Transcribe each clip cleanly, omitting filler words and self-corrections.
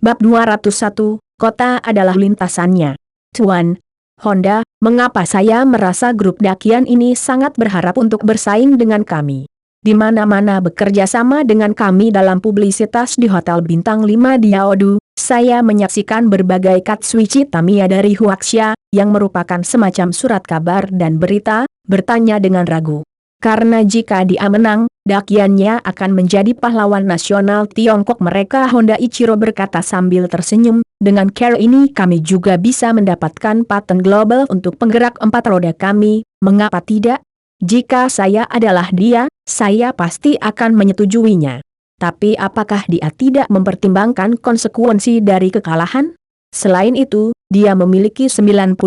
Bab 201, Kota adalah lintasannya. Tuan Honda, mengapa saya merasa grup dakian ini sangat berharap untuk bersaing dengan kami? Di mana-mana bekerja sama dengan kami dalam publisitas di Hotel Bintang 5 di Yaodu, saya menyaksikan berbagai Katsuichi Tamiya dari Huaxia, yang merupakan semacam surat kabar dan berita, bertanya dengan ragu. Karena jika dia menang, dakiannya akan menjadi pahlawan nasional Tiongkok mereka. Honda Ichiro berkata sambil tersenyum, dengan cara ini kami juga bisa mendapatkan paten global untuk penggerak 4 roda kami, mengapa tidak? Jika saya adalah dia, saya pasti akan menyetujuinya. Tapi apakah dia tidak mempertimbangkan konsekuensi dari kekalahan? Selain itu, dia memiliki 90%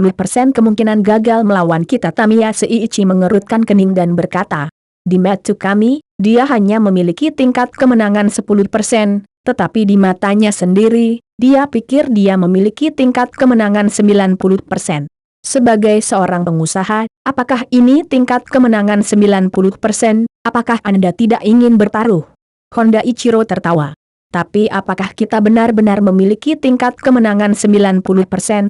kemungkinan gagal melawan kita. Tamiya Seiichi mengerutkan kening dan berkata, di mata kami, dia hanya memiliki tingkat kemenangan 10%, tetapi di matanya sendiri, dia pikir dia memiliki tingkat kemenangan 90%. Sebagai seorang pengusaha, apakah ini tingkat kemenangan 90%? Apakah Anda tidak ingin bertaruh? Honda Ichiro tertawa. Tapi apakah kita benar-benar memiliki tingkat kemenangan 90%?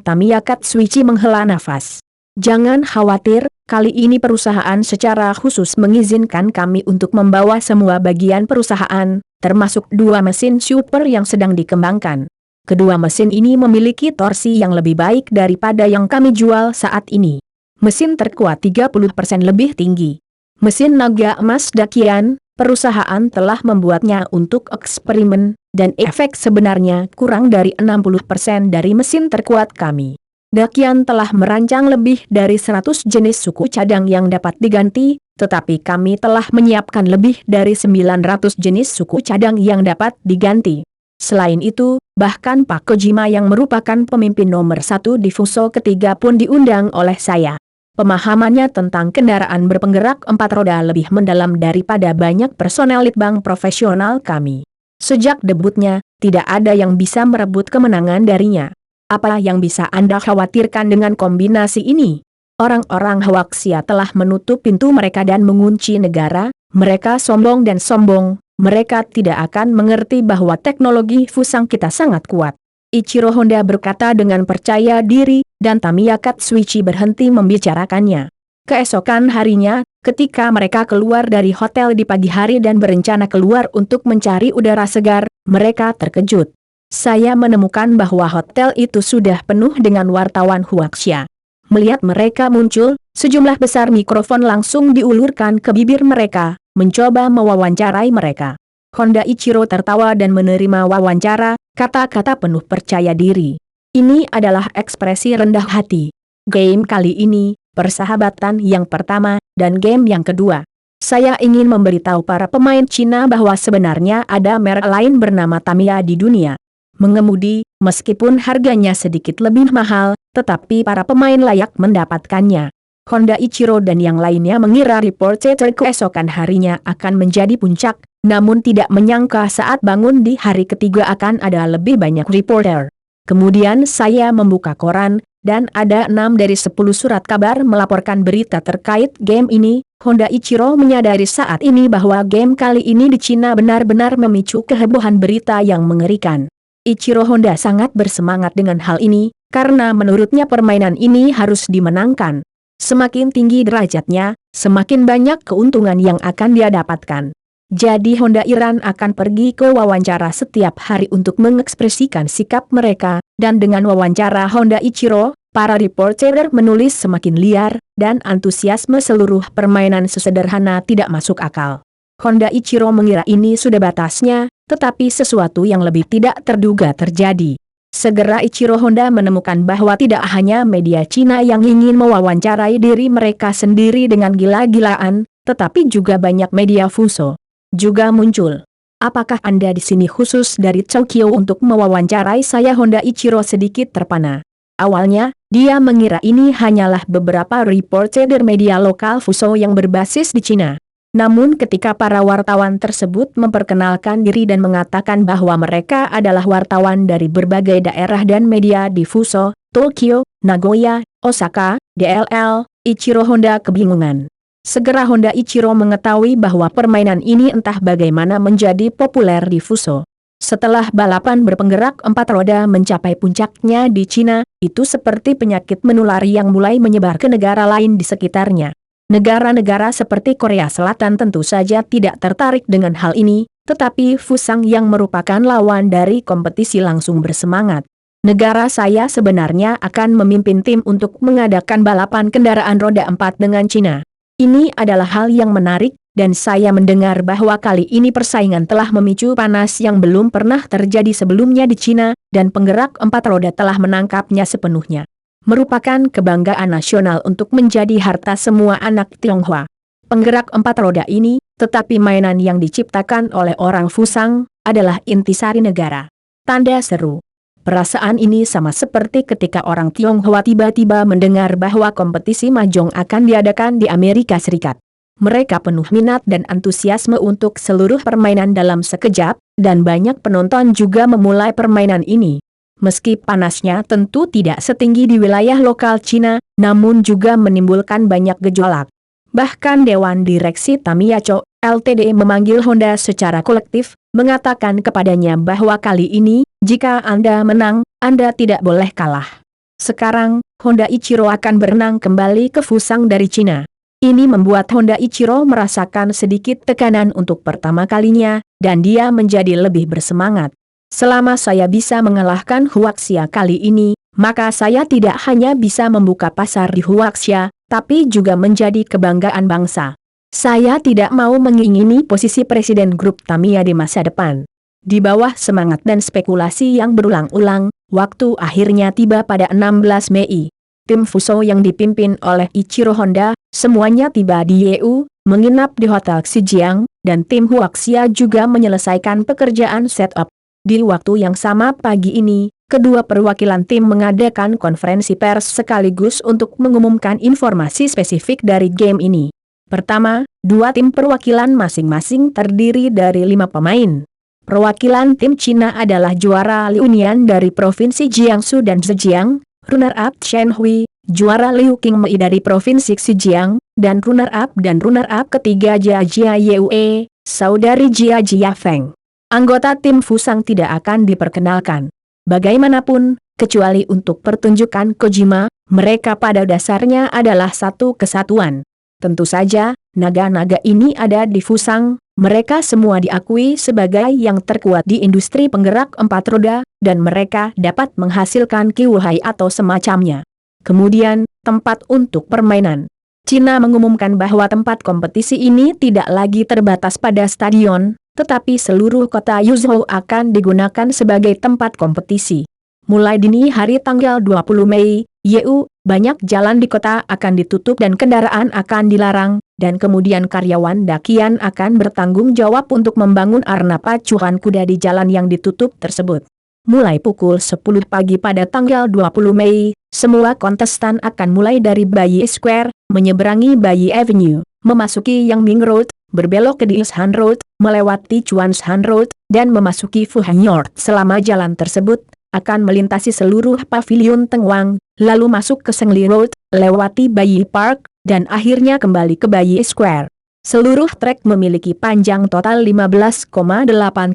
Tamiya Katsuichi menghela nafas. Jangan khawatir, kali ini perusahaan secara khusus mengizinkan kami untuk membawa semua bagian perusahaan, termasuk 2 mesin super yang sedang dikembangkan. Kedua mesin ini memiliki torsi yang lebih baik daripada yang kami jual saat ini. Mesin terkuat 30% lebih tinggi. Mesin naga emas dakian, perusahaan telah membuatnya untuk eksperimen, dan efek sebenarnya kurang dari 60% dari mesin terkuat kami. Dakian telah merancang lebih dari 100 jenis suku cadang yang dapat diganti, tetapi kami telah menyiapkan lebih dari 900 jenis suku cadang yang dapat diganti. Selain itu, bahkan Pak Kojima yang merupakan pemimpin nomor 1 di Fuso ketiga pun diundang oleh saya. Pemahamannya tentang kendaraan berpenggerak 4 roda lebih mendalam daripada banyak personel litbang profesional kami. Sejak debutnya, tidak ada yang bisa merebut kemenangan darinya. Apa yang bisa Anda khawatirkan dengan kombinasi ini? Orang-orang Huaxia telah menutup pintu mereka dan mengunci negara, mereka sombong dan sombong, mereka tidak akan mengerti bahwa teknologi fusang kita sangat kuat. Ichiro Honda berkata dengan percaya diri, dan Tamiya Katsuichi berhenti membicarakannya. Keesokan harinya, ketika mereka keluar dari hotel di pagi hari dan berencana keluar untuk mencari udara segar, mereka terkejut. Saya menemukan bahwa hotel itu sudah penuh dengan wartawan Huaxia. Melihat mereka muncul, sejumlah besar mikrofon langsung diulurkan ke bibir mereka, mencoba mewawancarai mereka. Honda Ichiro tertawa dan menerima wawancara, kata-kata penuh percaya diri. Ini adalah ekspresi rendah hati. Game kali ini, persahabatan yang pertama, dan game yang kedua. Saya ingin memberitahu para pemain Cina bahwa sebenarnya ada merek lain bernama Tamiya di dunia. Mengemudi, meskipun harganya sedikit lebih mahal, tetapi para pemain layak mendapatkannya. Honda Ichiro dan yang lainnya mengira reporter keesokan harinya akan menjadi puncak, namun tidak menyangka saat bangun di hari ketiga akan ada lebih banyak reporter. Kemudian saya membuka koran, dan ada 6 dari 10 surat kabar melaporkan berita terkait game ini. Honda Ichiro menyadari saat ini bahwa game kali ini di Cina benar-benar memicu kehebohan berita yang mengerikan. Ichiro Honda sangat bersemangat dengan hal ini, karena menurutnya permainan ini harus dimenangkan. Semakin tinggi derajatnya, semakin banyak keuntungan yang akan dia dapatkan. Jadi Honda Iran akan pergi ke wawancara setiap hari untuk mengekspresikan sikap mereka, dan dengan wawancara Honda Ichiro, para reporter menulis semakin liar, dan antusiasme seluruh permainan sesederhana tidak masuk akal. Honda Ichiro mengira ini sudah batasnya, tetapi sesuatu yang lebih tidak terduga terjadi. Segera Ichiro Honda menemukan bahwa tidak hanya media Cina yang ingin mewawancarai diri mereka sendiri dengan gila-gilaan, tetapi juga banyak media Fuso juga muncul. Apakah Anda di sini khusus dari Tokyo untuk mewawancarai saya? Honda Ichiro sedikit terpana. Awalnya, dia mengira ini hanyalah beberapa reporter media lokal Fuso yang berbasis di Cina. Namun ketika para wartawan tersebut memperkenalkan diri dan mengatakan bahwa mereka adalah wartawan dari berbagai daerah dan media di Fuso, Tokyo, Nagoya, Osaka, DLL, Ichiro Honda kebingungan. Segera Honda Ichiro mengetahui bahwa permainan ini entah bagaimana menjadi populer di Fuso. Setelah balapan berpenggerak 4 roda mencapai puncaknya di Cina, itu seperti penyakit menular yang mulai menyebar ke negara lain di sekitarnya. Negara-negara seperti Korea Selatan tentu saja tidak tertarik dengan hal ini, tetapi Fusang yang merupakan lawan dari kompetisi langsung bersemangat. Negara saya sebenarnya akan memimpin tim untuk mengadakan balapan kendaraan roda 4 dengan Cina. Ini adalah hal yang menarik, dan saya mendengar bahwa kali ini persaingan telah memicu panas yang belum pernah terjadi sebelumnya di Cina, dan penggerak 4 roda telah menangkapnya sepenuhnya. Merupakan kebanggaan nasional untuk menjadi harta semua anak Tionghoa. Penggerak 4 roda ini, tetapi mainan yang diciptakan oleh orang Fusang, adalah intisari negara. Tanda seru. Perasaan ini sama seperti ketika orang Tionghoa tiba-tiba mendengar bahwa kompetisi mahjong akan diadakan di Amerika Serikat. Mereka penuh minat dan antusiasme untuk seluruh permainan dalam sekejap, dan banyak penonton juga memulai permainan ini. Meski panasnya tentu tidak setinggi di wilayah lokal Cina, namun juga menimbulkan banyak gejolak. Bahkan Dewan Direksi Tamiya Co. Ltd memanggil Honda secara kolektif, mengatakan kepadanya bahwa kali ini, jika Anda menang, Anda tidak boleh kalah. Sekarang, Honda Ichiro akan berenang kembali ke Fusang dari Cina. Ini membuat Honda Ichiro merasakan sedikit tekanan untuk pertama kalinya, dan dia menjadi lebih bersemangat. Selama saya bisa mengalahkan Huaxia kali ini, maka saya tidak hanya bisa membuka pasar di Huaxia, tapi juga menjadi kebanggaan bangsa. Saya tidak mau mengingini posisi Presiden Grup Tamiya di masa depan. Di bawah semangat dan spekulasi yang berulang-ulang, waktu akhirnya tiba pada 16 Mei. Tim Fuso yang dipimpin oleh Ichiro Honda, semuanya tiba di Yeu, menginap di Hotel Xijiang, dan tim Huaxia juga menyelesaikan pekerjaan setup. Di waktu yang sama pagi ini, kedua perwakilan tim mengadakan konferensi pers sekaligus untuk mengumumkan informasi spesifik dari game ini. Pertama, dua tim perwakilan masing-masing terdiri dari 5 pemain. Perwakilan tim Cina adalah juara Liu Nian dari Provinsi Jiangsu dan Zhejiang, runner-up Chen Hui, juara Liu Qingmei dari Provinsi Xinjiang, dan runner-up ketiga Jia Yue, saudari Jia Feng. Anggota tim Fusang tidak akan diperkenalkan. Bagaimanapun, kecuali untuk pertunjukan Kojima, mereka pada dasarnya adalah satu kesatuan. Tentu saja, naga-naga ini ada di Fusang, mereka semua diakui sebagai yang terkuat di industri penggerak 4 roda, dan mereka dapat menghasilkan kiwuhai atau semacamnya. Kemudian, tempat untuk permainan. Cina mengumumkan bahwa tempat kompetisi ini tidak lagi terbatas pada stadion, tetapi seluruh kota Yuzhou akan digunakan sebagai tempat kompetisi. Mulai dini hari tanggal 20 Mei, Yeu, banyak jalan di kota akan ditutup dan kendaraan akan dilarang, dan kemudian karyawan dakian akan bertanggung jawab untuk membangun arena pacuan kuda di jalan yang ditutup tersebut. Mulai pukul 10 pagi pada tanggal 20 Mei, semua kontestan akan mulai dari Bayi Square, menyeberangi Bayi Avenue, memasuki Yangming Road, berbelok ke Diishan Road, melewati Chuanshan Road, dan memasuki Fuhan Yard. Selama jalan tersebut, akan melintasi seluruh pavilion Tengwang, lalu masuk ke Sengli Road, lewati Bayi Park, dan akhirnya kembali ke Bayi Square. Seluruh trek memiliki panjang total 15,8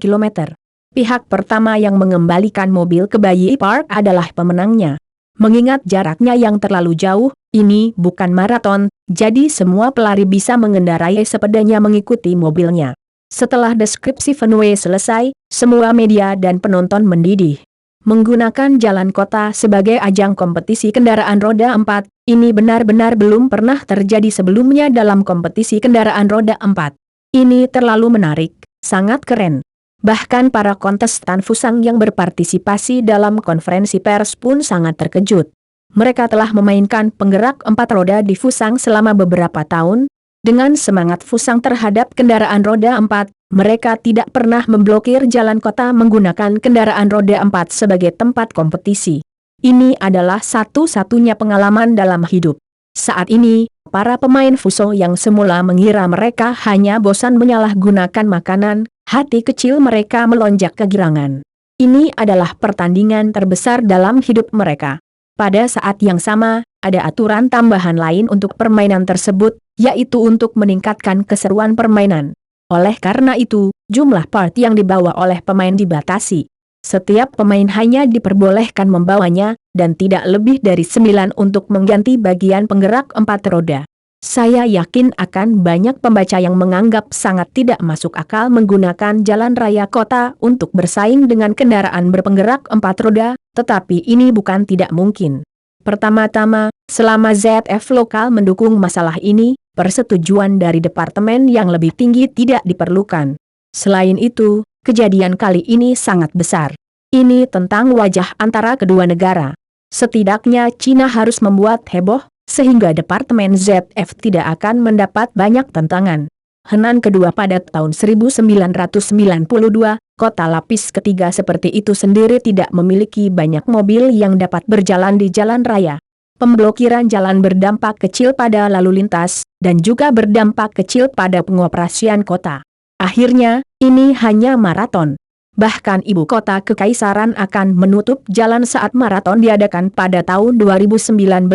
km. Pihak pertama yang mengembalikan mobil ke Bayi Park adalah pemenangnya. Mengingat jaraknya yang terlalu jauh, ini bukan maraton, jadi semua pelari bisa mengendarai sepedanya mengikuti mobilnya. Setelah deskripsi Fenway selesai, semua media dan penonton mendidih. Menggunakan jalan kota sebagai ajang kompetisi kendaraan roda 4, ini benar-benar belum pernah terjadi sebelumnya dalam kompetisi kendaraan roda 4. Ini terlalu menarik, sangat keren. Bahkan para kontestan Fusang yang berpartisipasi dalam konferensi pers pun sangat terkejut. Mereka telah memainkan penggerak 4 roda di Fusang selama beberapa tahun. Dengan semangat Fusang terhadap kendaraan roda 4, mereka tidak pernah memblokir jalan kota menggunakan kendaraan roda 4 sebagai tempat kompetisi. Ini adalah satu-satunya pengalaman dalam hidup. Saat ini, para pemain Fuso yang semula mengira mereka hanya bosan menyalahgunakan makanan, hati kecil mereka melonjak kegirangan. Ini adalah pertandingan terbesar dalam hidup mereka. Pada saat yang sama, ada aturan tambahan lain untuk permainan tersebut, yaitu untuk meningkatkan keseruan permainan. Oleh karena itu, jumlah part yang dibawa oleh pemain dibatasi. Setiap pemain hanya diperbolehkan membawanya, dan tidak lebih dari 9 untuk mengganti bagian penggerak 4 roda. Saya yakin akan banyak pembaca yang menganggap sangat tidak masuk akal menggunakan jalan raya kota untuk bersaing dengan kendaraan berpenggerak 4 roda, tetapi ini bukan tidak mungkin. Pertama-tama, selama ZF lokal mendukung masalah ini, persetujuan dari departemen yang lebih tinggi tidak diperlukan. Selain itu, kejadian kali ini sangat besar. Ini tentang wajah antara kedua negara. Setidaknya Cina harus membuat heboh, sehingga Departemen ZF tidak akan mendapat banyak tantangan. Henan kedua pada tahun 1992, kota lapis ketiga seperti itu sendiri tidak memiliki banyak mobil yang dapat berjalan di jalan raya. Pemblokiran jalan berdampak kecil pada lalu lintas, dan juga berdampak kecil pada pengoperasian kota. Akhirnya, ini hanya maraton. Bahkan ibu kota kekaisaran akan menutup jalan saat maraton diadakan pada tahun 2019,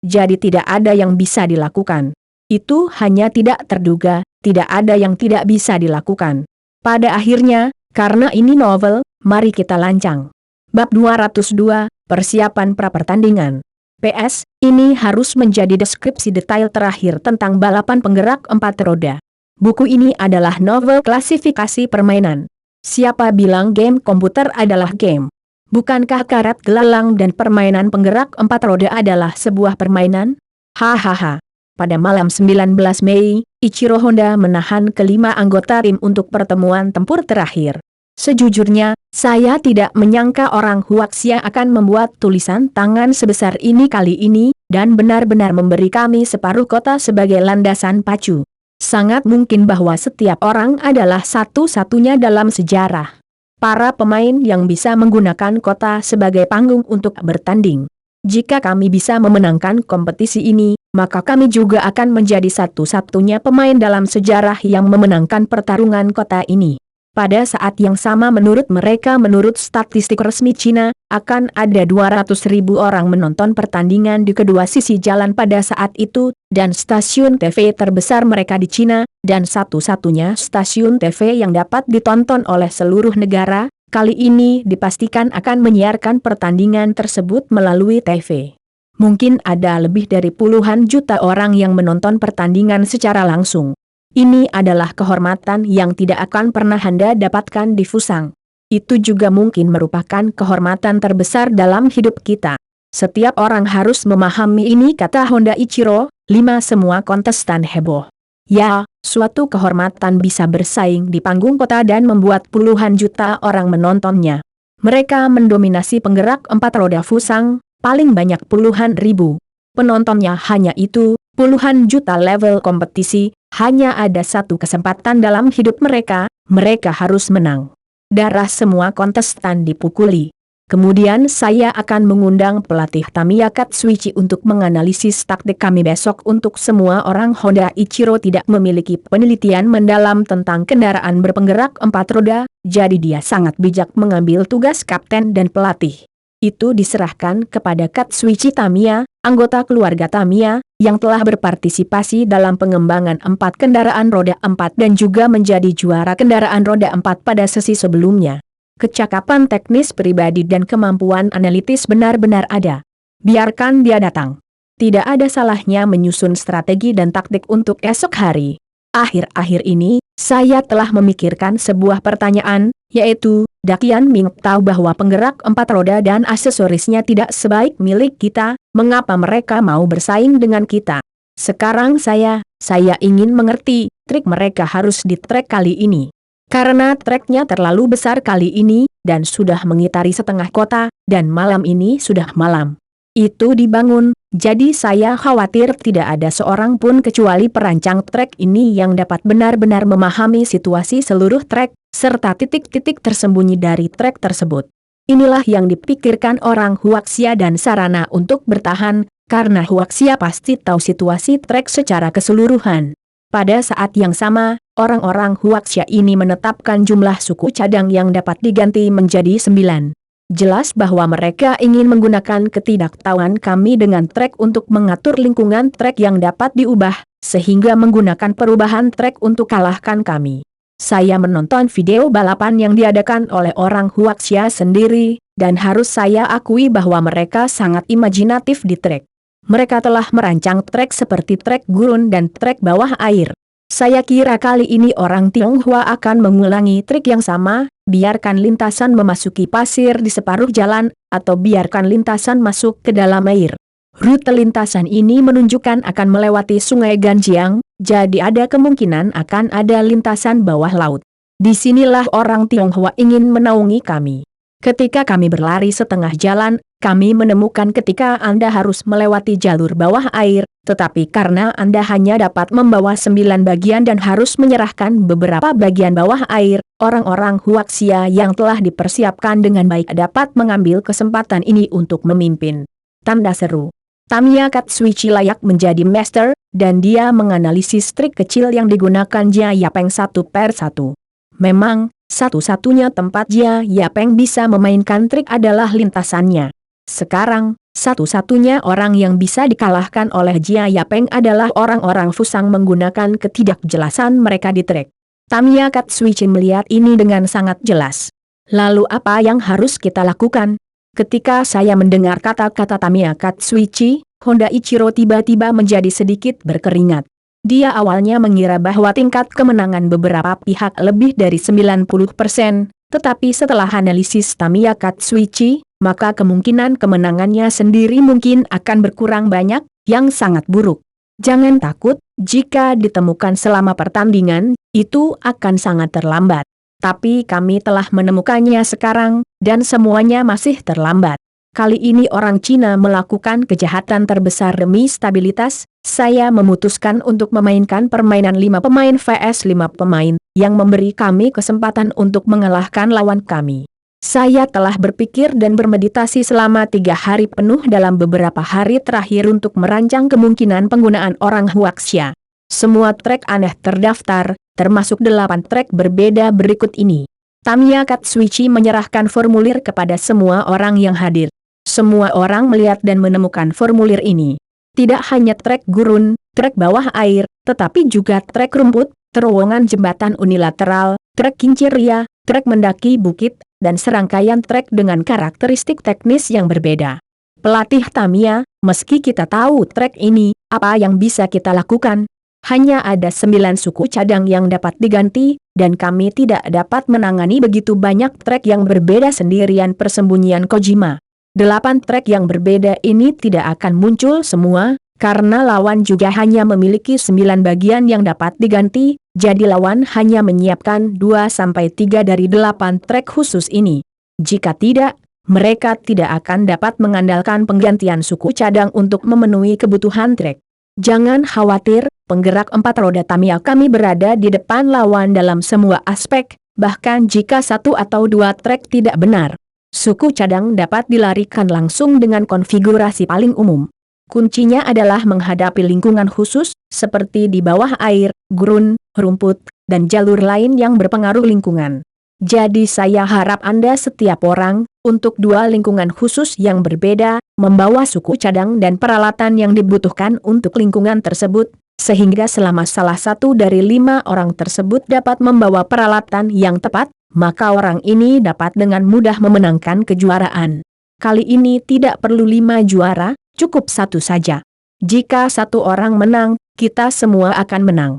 jadi tidak ada yang bisa dilakukan. Itu hanya tidak terduga, tidak ada yang tidak bisa dilakukan. Pada akhirnya, karena ini novel, mari kita lancang. Bab 202, Persiapan Pra-pertandingan. PS, ini harus menjadi deskripsi detail terakhir tentang balapan penggerak 4 roda. Buku ini adalah novel klasifikasi permainan. Siapa bilang game komputer adalah game? Bukankah karet gelalang dan permainan penggerak 4 roda adalah sebuah permainan? Hahaha. Pada malam 19 Mei, Ichiro Honda menahan kelima anggota tim untuk pertemuan tempur terakhir. Sejujurnya, saya tidak menyangka orang Huaxia akan membuat tulisan tangan sebesar ini kali ini, dan benar-benar memberi kami separuh kota sebagai landasan pacu. Sangat mungkin bahwa setiap orang adalah satu-satunya dalam sejarah. Para pemain yang bisa menggunakan kota sebagai panggung untuk bertanding. Jika kami bisa memenangkan kompetisi ini, maka kami juga akan menjadi satu-satunya pemain dalam sejarah yang memenangkan pertarungan kota ini. Pada saat yang sama menurut statistik resmi Cina, akan ada 200.000 orang menonton pertandingan di kedua sisi jalan pada saat itu, dan stasiun TV terbesar mereka di Cina, dan satu-satunya stasiun TV yang dapat ditonton oleh seluruh negara, kali ini dipastikan akan menyiarkan pertandingan tersebut melalui TV. Mungkin ada lebih dari puluhan juta orang yang menonton pertandingan secara langsung. Ini adalah kehormatan yang tidak akan pernah Anda dapatkan di Fusang. Itu juga mungkin merupakan kehormatan terbesar dalam hidup kita. Setiap orang harus memahami ini, kata Honda Ichiro. 5 semua kontestan heboh. Ya, suatu kehormatan bisa bersaing di panggung kota dan membuat puluhan juta orang menontonnya. Mereka mendominasi penggerak 4 roda Fusang, paling banyak puluhan ribu. Penontonnya hanya itu, puluhan juta level kompetisi. Hanya ada satu kesempatan dalam hidup mereka harus menang. Darah semua kontestan dipukuli. Kemudian saya akan mengundang pelatih Tamiya Katsuichi untuk menganalisis taktik kami besok. Untuk semua orang, Honda Ichiro tidak memiliki penelitian mendalam tentang kendaraan berpenggerak 4 roda, jadi dia sangat bijak mengambil tugas kapten dan pelatih. Itu diserahkan kepada Katsuichi Tamiya, anggota keluarga Tamiya, yang telah berpartisipasi dalam pengembangan 4 kendaraan roda 4 dan juga menjadi juara kendaraan roda 4 pada sesi sebelumnya. Kecakapan teknis pribadi dan kemampuan analitis benar-benar ada. Biarkan dia datang. Tidak ada salahnya menyusun strategi dan taktik untuk esok hari. Akhir-akhir ini, saya telah memikirkan sebuah pertanyaan, yaitu, Dakian Ming tahu bahwa penggerak 4 roda dan aksesorisnya tidak sebaik milik kita, mengapa mereka mau bersaing dengan kita? Sekarang saya ingin mengerti, trik mereka harus di trek kali ini. Karena treknya terlalu besar kali ini, dan sudah mengitari setengah kota, dan malam ini sudah malam. Itu dibangun, jadi saya khawatir tidak ada seorang pun kecuali perancang trek ini yang dapat benar-benar memahami situasi seluruh trek, serta titik-titik tersembunyi dari trek tersebut. Inilah yang dipikirkan orang Huaxia dan sarana untuk bertahan, karena Huaxia pasti tahu situasi trek secara keseluruhan. Pada saat yang sama, orang-orang Huaxia ini menetapkan jumlah suku cadang yang dapat diganti menjadi 9. Jelas bahwa mereka ingin menggunakan ketidaktahuan kami dengan trek untuk mengatur lingkungan trek yang dapat diubah, sehingga menggunakan perubahan trek untuk kalahkan kami. Saya menonton video balapan yang diadakan oleh orang Huaxia sendiri, dan harus saya akui bahwa mereka sangat imajinatif di trek. Mereka telah merancang trek seperti trek gurun dan trek bawah air. Saya kira kali ini orang Tionghoa akan mengulangi trik yang sama, biarkan lintasan memasuki pasir di separuh jalan, atau biarkan lintasan masuk ke dalam air. Rute lintasan ini menunjukkan akan melewati sungai Ganjiang, jadi ada kemungkinan akan ada lintasan bawah laut. Disinilah orang Tionghoa ingin menaungi kami. Ketika kami berlari setengah jalan, kami menemukan ketika Anda harus melewati jalur bawah air, tetapi karena Anda hanya dapat membawa 9 bagian dan harus menyerahkan beberapa bagian bawah air, orang-orang Huaxia yang telah dipersiapkan dengan baik dapat mengambil kesempatan ini untuk memimpin. Tanda seru. Tamiya Katsuichi layak menjadi master, dan dia menganalisis trik kecil yang digunakan Jia Yapeng satu per satu. Memang, satu-satunya tempat Jia Yapeng bisa memainkan trik adalah lintasannya. Sekarang, satu-satunya orang yang bisa dikalahkan oleh Jia Yapeng adalah orang-orang Fusang menggunakan ketidakjelasan mereka di trek. Tamiya Katsuichi melihat ini dengan sangat jelas. Lalu apa yang harus kita lakukan? Ketika saya mendengar kata-kata Tamiya Katsuichi, Honda Ichiro tiba-tiba menjadi sedikit berkeringat. Dia awalnya mengira bahwa tingkat kemenangan beberapa pihak lebih dari 90%, tetapi setelah analisis Tamiya Katsuichi, maka kemungkinan kemenangannya sendiri mungkin akan berkurang banyak, yang sangat buruk. Jangan takut, jika ditemukan selama pertandingan, itu akan sangat terlambat. Tapi kami telah menemukannya sekarang, dan semuanya masih terlambat. Kali ini orang Cina melakukan kejahatan terbesar demi stabilitas, saya memutuskan untuk memainkan permainan 5 pemain vs 5 pemain, yang memberi kami kesempatan untuk mengalahkan lawan kami. Saya telah berpikir dan bermeditasi selama 3 hari penuh dalam beberapa hari terakhir untuk merancang kemungkinan penggunaan orang Huaxia. Semua trek aneh terdaftar, termasuk 8 trek berbeda berikut ini. Tamiya Katsuichi menyerahkan formulir kepada semua orang yang hadir. Semua orang melihat dan menemukan formulir ini. Tidak hanya trek gurun, trek bawah air, tetapi juga trek rumput, terowongan jembatan unilateral, trek kincir ria, trek mendaki bukit, dan serangkaian trek dengan karakteristik teknis yang berbeda. Pelatih Tamiya, meski kita tahu trek ini, apa yang bisa kita lakukan? Hanya ada 9 suku cadang yang dapat diganti, dan kami tidak dapat menangani begitu banyak trek yang berbeda sendirian persembunyian Kojima. 8 trek yang berbeda ini tidak akan muncul semua, karena lawan juga hanya memiliki 9 bagian yang dapat diganti, jadi lawan hanya menyiapkan 2-3 dari 8 trek khusus ini. Jika tidak, mereka tidak akan dapat mengandalkan penggantian suku cadang untuk memenuhi kebutuhan trek. Jangan khawatir, penggerak 4 roda Tamiya kami berada di depan lawan dalam semua aspek, bahkan jika 1 atau 2 trek tidak benar. Suku cadang dapat dilarikan langsung dengan konfigurasi paling umum. Kuncinya adalah menghadapi lingkungan khusus, seperti di bawah air, gurun, rumput, dan jalur lain yang berpengaruh lingkungan. Jadi saya harap Anda setiap orang, untuk 2 lingkungan khusus yang berbeda, membawa suku cadang dan peralatan yang dibutuhkan untuk lingkungan tersebut, sehingga selama salah satu dari 5 orang tersebut dapat membawa peralatan yang tepat, maka orang ini dapat dengan mudah memenangkan kejuaraan. Kali ini tidak perlu 5 juara, cukup 1 saja. Jika 1 orang menang, kita semua akan menang.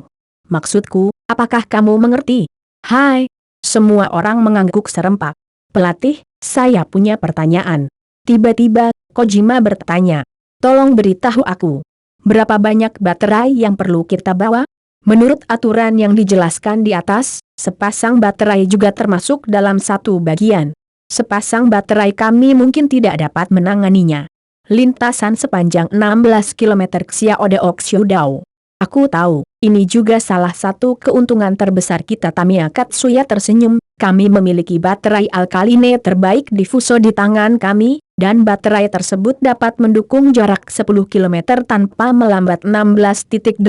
Maksudku, apakah kamu mengerti? Hai! Semua orang mengangguk serempak. Pelatih, saya punya pertanyaan. Tiba-tiba, Kojima bertanya. Tolong beritahu aku. Berapa banyak baterai yang perlu kita bawa? Menurut aturan yang dijelaskan di atas, sepasang baterai juga termasuk dalam 1 bagian. Sepasang baterai kami mungkin tidak dapat menanganinya. Lintasan sepanjang 16 km Xiaodeok Xiudao. Aku tahu, ini juga salah satu keuntungan terbesar kita. Tamiya Katsuya tersenyum, kami memiliki baterai alkaline terbaik difuso di tangan kami, dan baterai tersebut dapat mendukung jarak 10 km tanpa melambat 16.8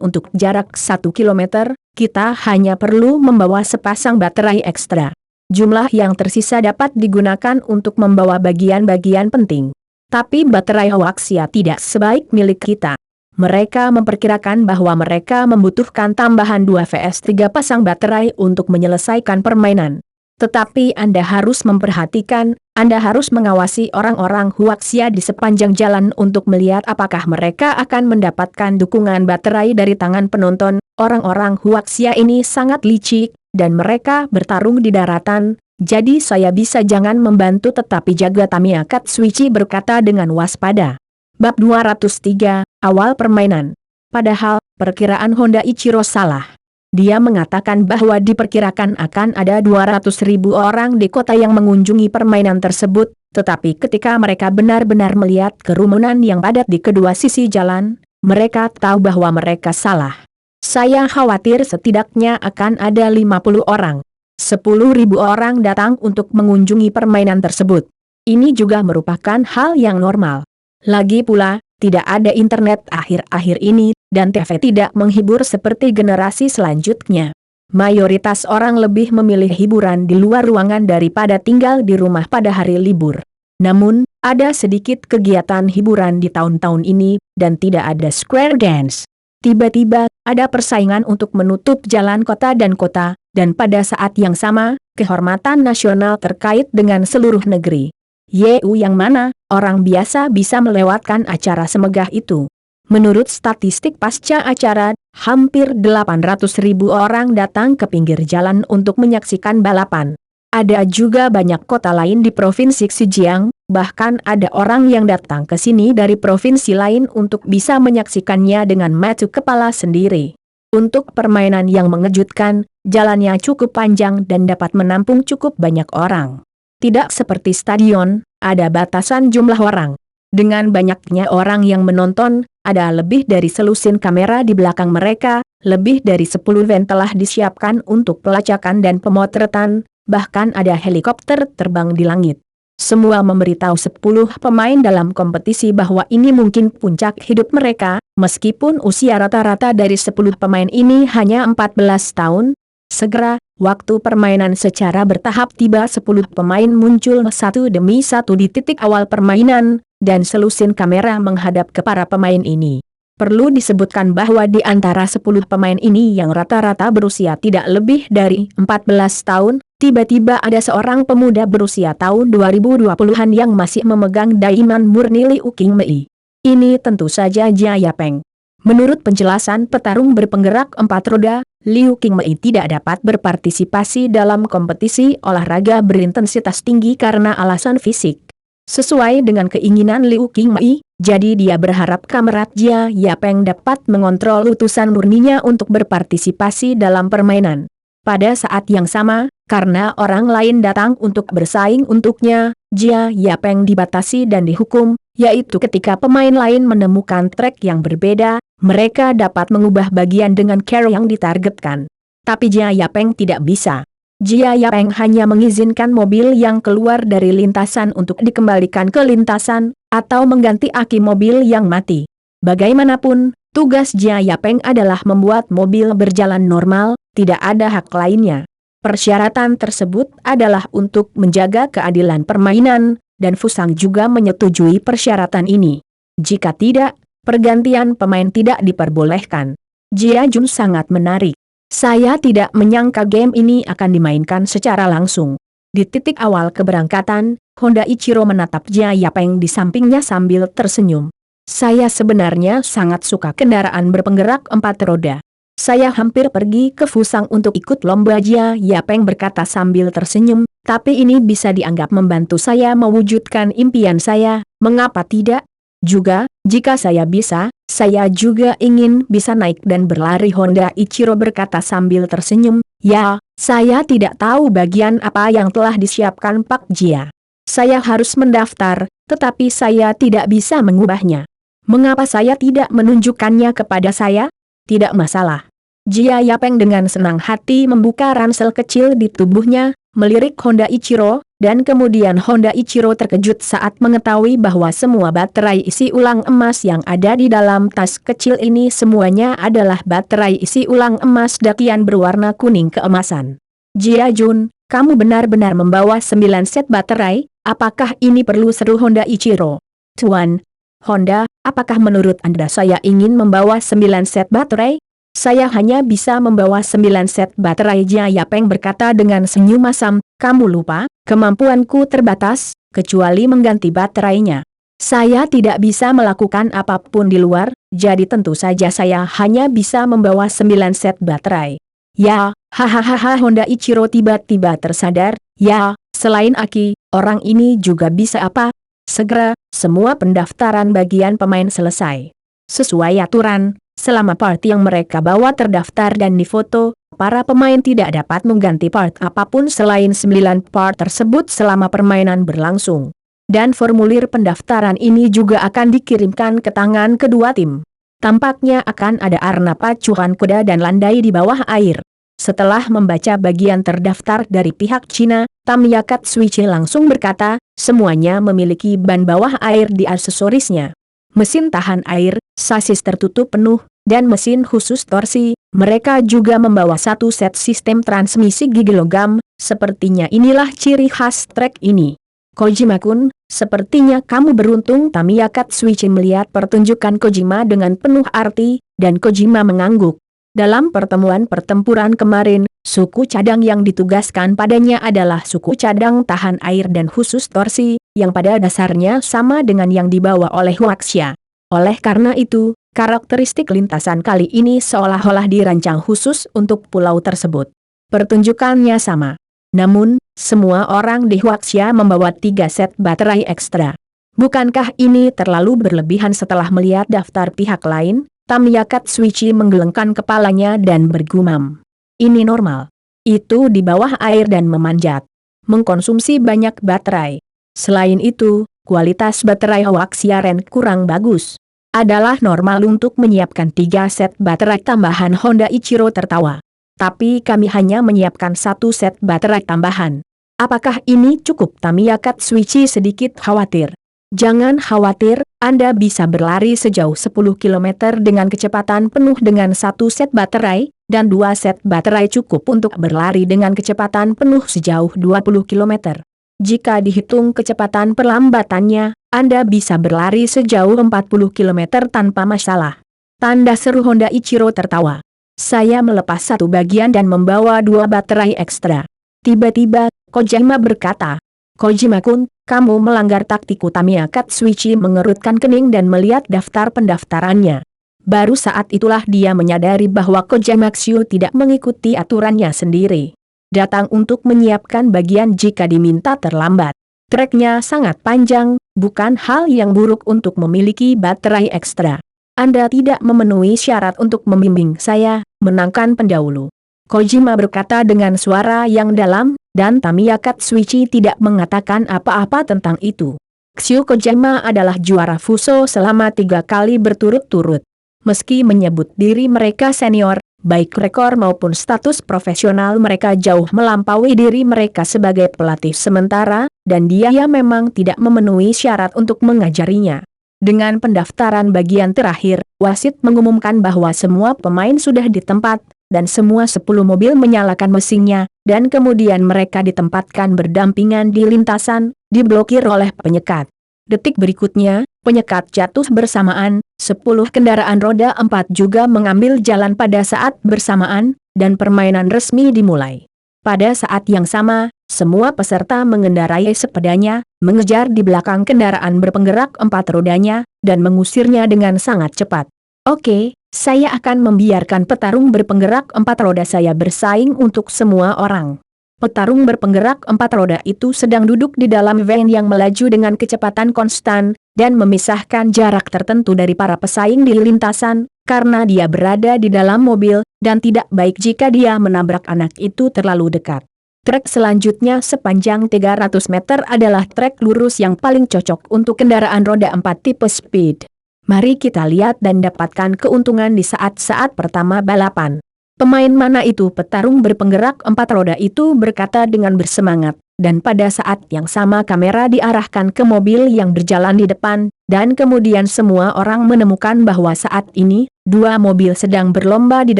untuk jarak 1 km, kita hanya perlu membawa sepasang baterai ekstra. Jumlah yang tersisa dapat digunakan untuk membawa bagian-bagian penting. Tapi baterai Huaxia tidak sebaik milik kita. Mereka memperkirakan bahwa mereka membutuhkan tambahan 2 vs 3 pasang baterai untuk menyelesaikan permainan. Tetapi Anda harus memperhatikan, Anda harus mengawasi orang-orang Huaxia di sepanjang jalan untuk melihat apakah mereka akan mendapatkan dukungan baterai dari tangan penonton. Orang-orang Huaxia ini sangat licik, dan mereka bertarung di daratan, jadi saya bisa jangan membantu tetapi jaga Tamiya Katsuichi berkata dengan waspada. Bab 203, Awal Permainan. Padahal, perkiraan Honda Ichiro salah. Dia mengatakan bahwa diperkirakan akan ada 200.000 orang di kota yang mengunjungi permainan tersebut, tetapi ketika mereka benar-benar melihat kerumunan yang padat di kedua sisi jalan, mereka tahu bahwa mereka salah. Saya khawatir setidaknya akan ada 50 orang. 10.000 orang datang untuk mengunjungi permainan tersebut. Ini juga merupakan hal yang normal. Lagi pula, tidak ada internet akhir-akhir ini, dan TV tidak menghibur seperti generasi selanjutnya. Mayoritas orang lebih memilih hiburan di luar ruangan daripada tinggal di rumah pada hari libur. Namun, ada sedikit kegiatan hiburan di tahun-tahun ini, dan tidak ada square dance. Tiba-tiba, ada persaingan untuk menutup jalan kota, dan pada saat yang sama, kehormatan nasional terkait dengan seluruh negeri. Yu yang mana, orang biasa bisa melewatkan acara semegah itu. Menurut statistik pasca acara, hampir 800.000 orang datang ke pinggir jalan untuk menyaksikan balapan. Ada juga banyak kota lain di Provinsi Xinjiang, bahkan ada orang yang datang ke sini dari provinsi lain untuk bisa menyaksikannya dengan mata kepala sendiri. Untuk permainan yang mengejutkan, jalannya cukup panjang dan dapat menampung cukup banyak orang. Tidak seperti stadion, ada batasan jumlah orang. Dengan banyaknya orang yang menonton, ada lebih dari selusin kamera di belakang mereka, lebih dari 10 van telah disiapkan untuk pelacakan dan pemotretan, bahkan ada helikopter terbang di langit. Semua memberitahu 10 pemain dalam kompetisi bahwa ini mungkin puncak hidup mereka, meskipun usia rata-rata dari 10 pemain ini hanya 14 tahun. Segera, waktu permainan secara bertahap tiba 10 pemain muncul satu demi satu di titik awal permainan, dan selusin kamera menghadap ke para pemain ini. Perlu disebutkan bahwa di antara 10 pemain ini yang rata-rata berusia tidak lebih dari 14 tahun, tiba-tiba ada seorang pemuda berusia tahun 2020-an yang masih memegang daiman murni Liu Qingmei. Ini tentu saja Jia Yapeng. Menurut penjelasan petarung berpenggerak 4 roda, Liu Qingmei tidak dapat berpartisipasi dalam kompetisi olahraga berintensitas tinggi karena alasan fisik. Sesuai dengan keinginan Liu Qingmei, jadi dia berharap kamerat Jia Yapeng dapat mengontrol utusan murninya untuk berpartisipasi dalam permainan. Pada saat yang sama, karena orang lain datang untuk bersaing untuknya, Jia Yapeng dibatasi dan dihukum, yaitu ketika pemain lain menemukan trek yang berbeda, mereka dapat mengubah bagian dengan cara yang ditargetkan. Tapi Jia Yapeng tidak bisa. Jia Yapeng hanya mengizinkan mobil yang keluar dari lintasan untuk dikembalikan ke lintasan, atau mengganti aki mobil yang mati. Bagaimanapun, tugas Jia Yapeng adalah membuat mobil berjalan normal, tidak ada hak lainnya. Persyaratan tersebut adalah untuk menjaga keadilan permainan, dan Fusang juga menyetujui persyaratan ini. Jika tidak, pergantian pemain tidak diperbolehkan. Jia Jun sangat menarik. Saya tidak menyangka game ini akan dimainkan secara langsung. Di titik awal keberangkatan, Honda Ichiro menatap Jia Yapeng di sampingnya sambil tersenyum. Saya sebenarnya sangat suka kendaraan berpenggerak 4 roda. Saya hampir pergi ke Fusang untuk ikut lomba. Jia Yapeng berkata sambil tersenyum, tapi ini bisa dianggap membantu saya mewujudkan impian saya, mengapa tidak? Juga, jika saya bisa, saya juga ingin bisa naik dan berlari. Honda Ichiro berkata sambil tersenyum, ya, saya tidak tahu bagian apa yang telah disiapkan Pak Jia. Saya harus mendaftar, tetapi saya tidak bisa mengubahnya. Mengapa saya tidak menunjukkannya kepada saya? Tidak masalah. Jia Yapeng dengan senang hati membuka ransel kecil di tubuhnya, melirik Honda Ichiro, dan kemudian Honda Ichiro terkejut saat mengetahui bahwa semua baterai isi ulang emas yang ada di dalam tas kecil ini semuanya adalah baterai isi ulang emas dakian berwarna kuning keemasan. Jia Jun, kamu benar-benar membawa 9 set baterai, apakah ini perlu, seru Honda Ichiro? Tuan, Honda, apakah menurut Anda saya ingin membawa 9 set baterai? Saya hanya bisa membawa 9 set baterai, Jia Peng berkata dengan senyum masam. Kamu lupa, kemampuanku terbatas, kecuali mengganti baterainya. Saya tidak bisa melakukan apapun di luar, jadi tentu saja saya hanya bisa membawa 9 set baterai. Ya, hahaha, Honda Ichiro tiba-tiba tersadar. Ya, selain Aki, orang ini juga bisa apa? Segera, semua pendaftaran bagian pemain selesai. Sesuai aturan, selama part yang mereka bawa terdaftar dan difoto, para pemain tidak dapat mengganti part apapun selain 9 part tersebut selama permainan berlangsung. Dan formulir pendaftaran ini juga akan dikirimkan ke tangan kedua tim. Tampaknya akan ada arena pacuan kuda dan landai di bawah air. Setelah membaca bagian terdaftar dari pihak Cina, Tamiya Katsuichi langsung berkata, semuanya memiliki ban bawah air di aksesorisnya. Mesin tahan air, sasis tertutup penuh, dan mesin khusus torsi. Mereka juga membawa satu set sistem transmisi gigi logam, sepertinya inilah ciri khas trek ini. Kojima-kun, sepertinya kamu beruntung. Tamiya Katsuichi melihat pertunjukan Kojima dengan penuh arti, dan Kojima mengangguk. Dalam pertemuan pertempuran kemarin, suku cadang yang ditugaskan padanya adalah suku cadang tahan air dan khusus torsi, yang pada dasarnya sama dengan yang dibawa oleh Huaxia. Oleh karena itu, karakteristik lintasan kali ini seolah-olah dirancang khusus untuk pulau tersebut. Pertunjukannya sama. Namun, semua orang di Huaxia membawa 3 set baterai ekstra. Bukankah ini terlalu berlebihan? Setelah melihat daftar pihak lain, Tamiya Katsuichi menggelengkan kepalanya dan bergumam. Ini normal. Itu di bawah air dan memanjat. Mengkonsumsi banyak baterai. Selain itu, kualitas baterai Huaxia Ren kurang bagus. Adalah normal untuk menyiapkan 3 set baterai tambahan. Honda Ichiro tertawa. Tapi kami hanya menyiapkan 1 set baterai tambahan. Apakah ini cukup? Tamiya Katsuichi sedikit khawatir. Jangan khawatir, Anda bisa berlari sejauh 10 km dengan kecepatan penuh dengan 1 set baterai, dan 2 set baterai cukup untuk berlari dengan kecepatan penuh sejauh 20 km. Jika dihitung kecepatan perlambatannya, Anda bisa berlari sejauh 40 km tanpa masalah. Tanda seru. Honda Ichiro tertawa. Saya melepas satu bagian dan membawa 2 baterai ekstra. Tiba-tiba, Kojima berkata, Kojima-kun, kamu melanggar taktiku. Tamiya Katsuichi mengerutkan kening dan melihat daftar pendaftarannya. Baru saat itulah dia menyadari bahwa Kojimaksu tidak mengikuti aturannya sendiri. Datang untuk menyiapkan bagian jika diminta terlambat. Treknya sangat panjang, bukan hal yang buruk untuk memiliki baterai ekstra. Anda tidak memenuhi syarat untuk membimbing saya, menangkan pendahulu. Kojima berkata dengan suara yang dalam, dan Tamiya Katsuichi tidak mengatakan apa-apa tentang itu. Xiu Kojima adalah juara Fuso selama 3 kali berturut-turut. Meski menyebut diri mereka senior, baik rekor maupun status profesional mereka jauh melampaui diri mereka sebagai pelatih sementara, dan dia memang tidak memenuhi syarat untuk mengajarinya. Dengan pendaftaran bagian terakhir, wasit mengumumkan bahwa semua pemain sudah di tempat, dan semua 10 mobil menyalakan mesinnya, dan kemudian mereka ditempatkan berdampingan di lintasan, diblokir oleh penyekat. Detik berikutnya, penyekat jatuh bersamaan, 10 kendaraan roda 4 juga mengambil jalan pada saat bersamaan, dan permainan resmi dimulai. Pada saat yang sama, semua peserta mengendarai sepedanya, mengejar di belakang kendaraan berpenggerak 4 rodanya, dan mengusirnya dengan sangat cepat. Oke, saya akan membiarkan petarung berpenggerak 4 roda saya bersaing untuk semua orang. Petarung berpenggerak 4 roda itu sedang duduk di dalam van yang melaju dengan kecepatan konstan, dan memisahkan jarak tertentu dari para pesaing di lintasan, karena dia berada di dalam mobil, dan tidak baik jika dia menabrak anak itu terlalu dekat. Trek selanjutnya sepanjang 300 meter adalah trek lurus yang paling cocok untuk kendaraan roda 4 tipe speed. Mari kita lihat dan dapatkan keuntungan di saat-saat pertama balapan. Pemain mana itu? Petarung berpenggerak 4 roda itu berkata dengan bersemangat, dan pada saat yang sama kamera diarahkan ke mobil yang berjalan di depan, dan kemudian semua orang menemukan bahwa saat ini, 2 mobil sedang berlomba di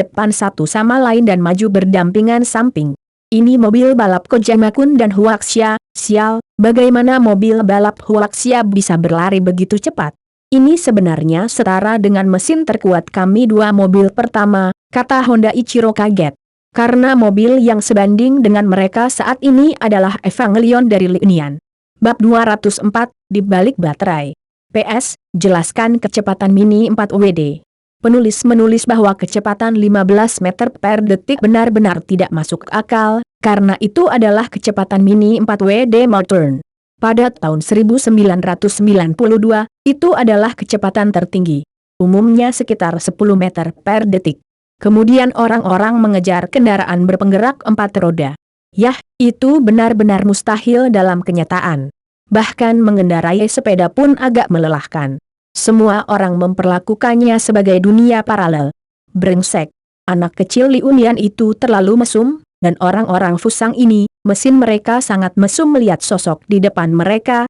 depan satu sama lain dan maju berdampingan samping. Ini mobil balap Kojima-kun dan Huaxia. Sial, bagaimana mobil balap Huaxia bisa berlari begitu cepat? Ini sebenarnya setara dengan mesin terkuat kami dua mobil pertama, kata Honda Ichiro kaget. Karena mobil yang sebanding dengan mereka saat ini adalah Evangelion dari Liunian. Bab 204, di balik baterai. PS, jelaskan kecepatan Mini 4WD. Penulis menulis bahwa kecepatan 15 meter per detik benar-benar tidak masuk akal, karena itu adalah kecepatan Mini 4WD Modern. Pada tahun 1992, itu adalah kecepatan tertinggi. Umumnya sekitar 10 meter per detik. Kemudian orang-orang mengejar kendaraan berpenggerak 4 roda. Yah, itu benar-benar mustahil dalam kenyataan. Bahkan mengendarai sepeda pun agak melelahkan. Semua orang memperlakukannya sebagai dunia paralel. Brengsek. Anak kecil Liunian itu terlalu mesum, dan orang-orang Fusang ini, mesin mereka sangat mesum melihat sosok di depan mereka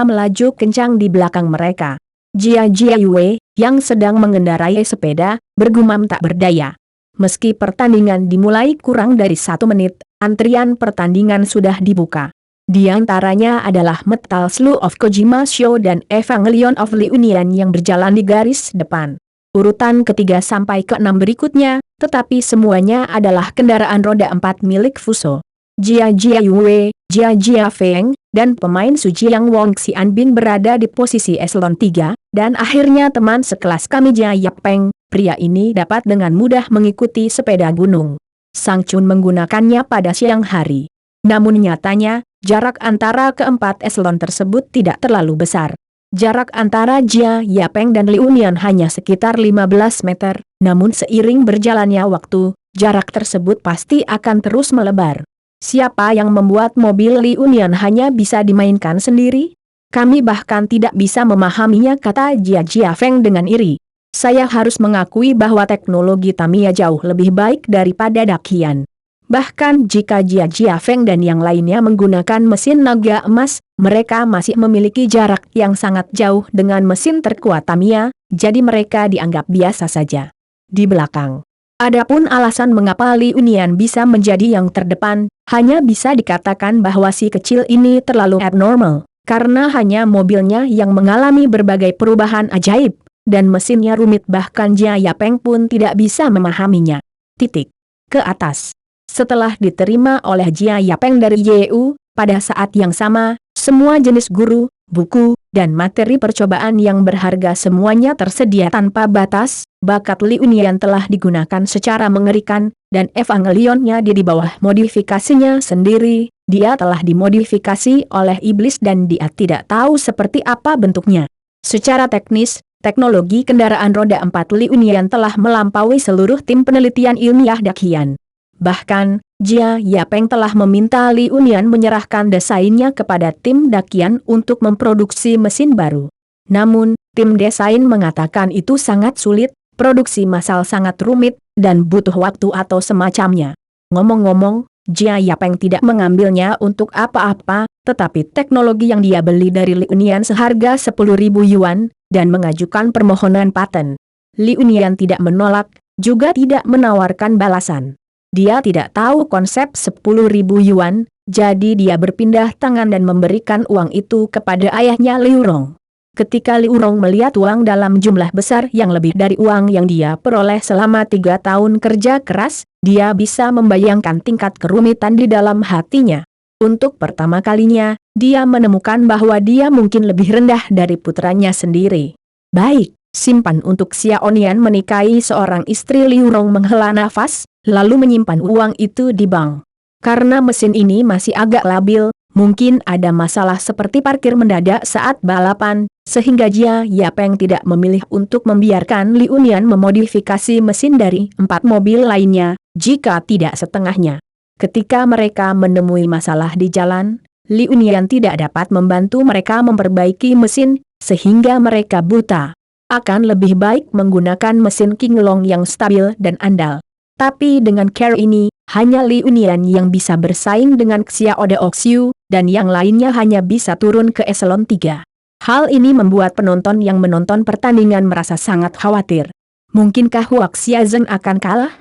melaju kencang di belakang mereka. Jia Yue, yang sedang mengendarai sepeda, bergumam tak berdaya. Meski pertandingan dimulai kurang dari 1 menit, antrian pertandingan sudah dibuka. Di antaranya adalah Metal Slug of Kojima Show dan Evangelion of Liunian yang berjalan di garis depan. Urutan ketiga sampai ke-6 berikutnya, tetapi semuanya adalah kendaraan roda 4 milik Fuso. Jia Yue, Jia Feng, dan pemain Suji Yang Wong Xianbin berada di posisi eselon 3, dan akhirnya teman sekelas kami Jia Yapeng, pria ini dapat dengan mudah mengikuti sepeda gunung. Sang Chun menggunakannya pada siang hari. Namun nyatanya, jarak antara keempat eselon tersebut tidak terlalu besar. Jarak antara Jia Yapeng dan Liunian hanya sekitar 15 meter, namun seiring berjalannya waktu, jarak tersebut pasti akan terus melebar. Siapa yang membuat mobil Liunian hanya bisa dimainkan sendiri? Kami bahkan tidak bisa memahaminya, kata Jia Feng dengan iri. Saya harus mengakui bahwa teknologi Tamiya jauh lebih baik daripada Dakian. Bahkan jika Jia Feng dan yang lainnya menggunakan mesin naga emas, mereka masih memiliki jarak yang sangat jauh dengan mesin terkuat Tamiya, jadi mereka dianggap biasa saja. Di belakang. Adapun alasan mengapa Liunian bisa menjadi yang terdepan, hanya bisa dikatakan bahwa si kecil ini terlalu abnormal, karena hanya mobilnya yang mengalami berbagai perubahan ajaib, dan mesinnya rumit bahkan Jia Yapeng pun tidak bisa memahaminya. Titik. Ke atas. Setelah diterima oleh Jia Yapeng dari YU, pada saat yang sama, semua jenis guru, buku, dan materi percobaan yang berharga semuanya tersedia tanpa batas. Bakat Liunian telah digunakan secara mengerikan, dan Evangelionnya di bawah modifikasinya sendiri. Dia telah dimodifikasi oleh iblis dan dia tidak tahu seperti apa bentuknya. Secara teknis, teknologi kendaraan roda 4 Liunian telah melampaui seluruh tim penelitian ilmiah Dakian. Bahkan, Jia Yapeng telah meminta Liunian menyerahkan desainnya kepada tim Dakian untuk memproduksi mesin baru. Namun, tim desain mengatakan itu sangat sulit, produksi massal sangat rumit, dan butuh waktu atau semacamnya. Ngomong-ngomong, Jia Yapeng tidak mengambilnya untuk apa-apa, tetapi teknologi yang dia beli dari Liunian seharga 10.000 yuan, dan mengajukan permohonan paten. Liunian tidak menolak, juga tidak menawarkan balasan. Dia tidak tahu konsep 10.000 yuan, jadi dia berpindah tangan dan memberikan uang itu kepada ayahnya Liu Rong. Ketika Liu Rong melihat uang dalam jumlah besar yang lebih dari uang yang dia peroleh selama 3 tahun kerja keras, dia bisa membayangkan tingkat kerumitan di dalam hatinya. Untuk pertama kalinya, dia menemukan bahwa dia mungkin lebih rendah dari putranya sendiri. Baik, simpan untuk Xiaonian menikahi seorang istri. Liu Rong menghela nafas, lalu menyimpan uang itu di bank. Karena mesin ini masih agak labil, mungkin ada masalah seperti parkir mendadak saat balapan, sehingga Jia Yapeng tidak memilih untuk membiarkan Liunian memodifikasi mesin dari 4 mobil lainnya, jika tidak setengahnya. Ketika mereka menemui masalah di jalan, Liunian tidak dapat membantu mereka memperbaiki mesin, sehingga mereka buta. Akan lebih baik menggunakan mesin Qinglong yang stabil dan andal. Tapi dengan cara ini, hanya Liunian yang bisa bersaing dengan Xiao Deoxiu, dan yang lainnya hanya bisa turun ke eselon 3. Hal ini membuat penonton yang menonton pertandingan merasa sangat khawatir. Mungkinkah Huak Xiazhen akan kalah?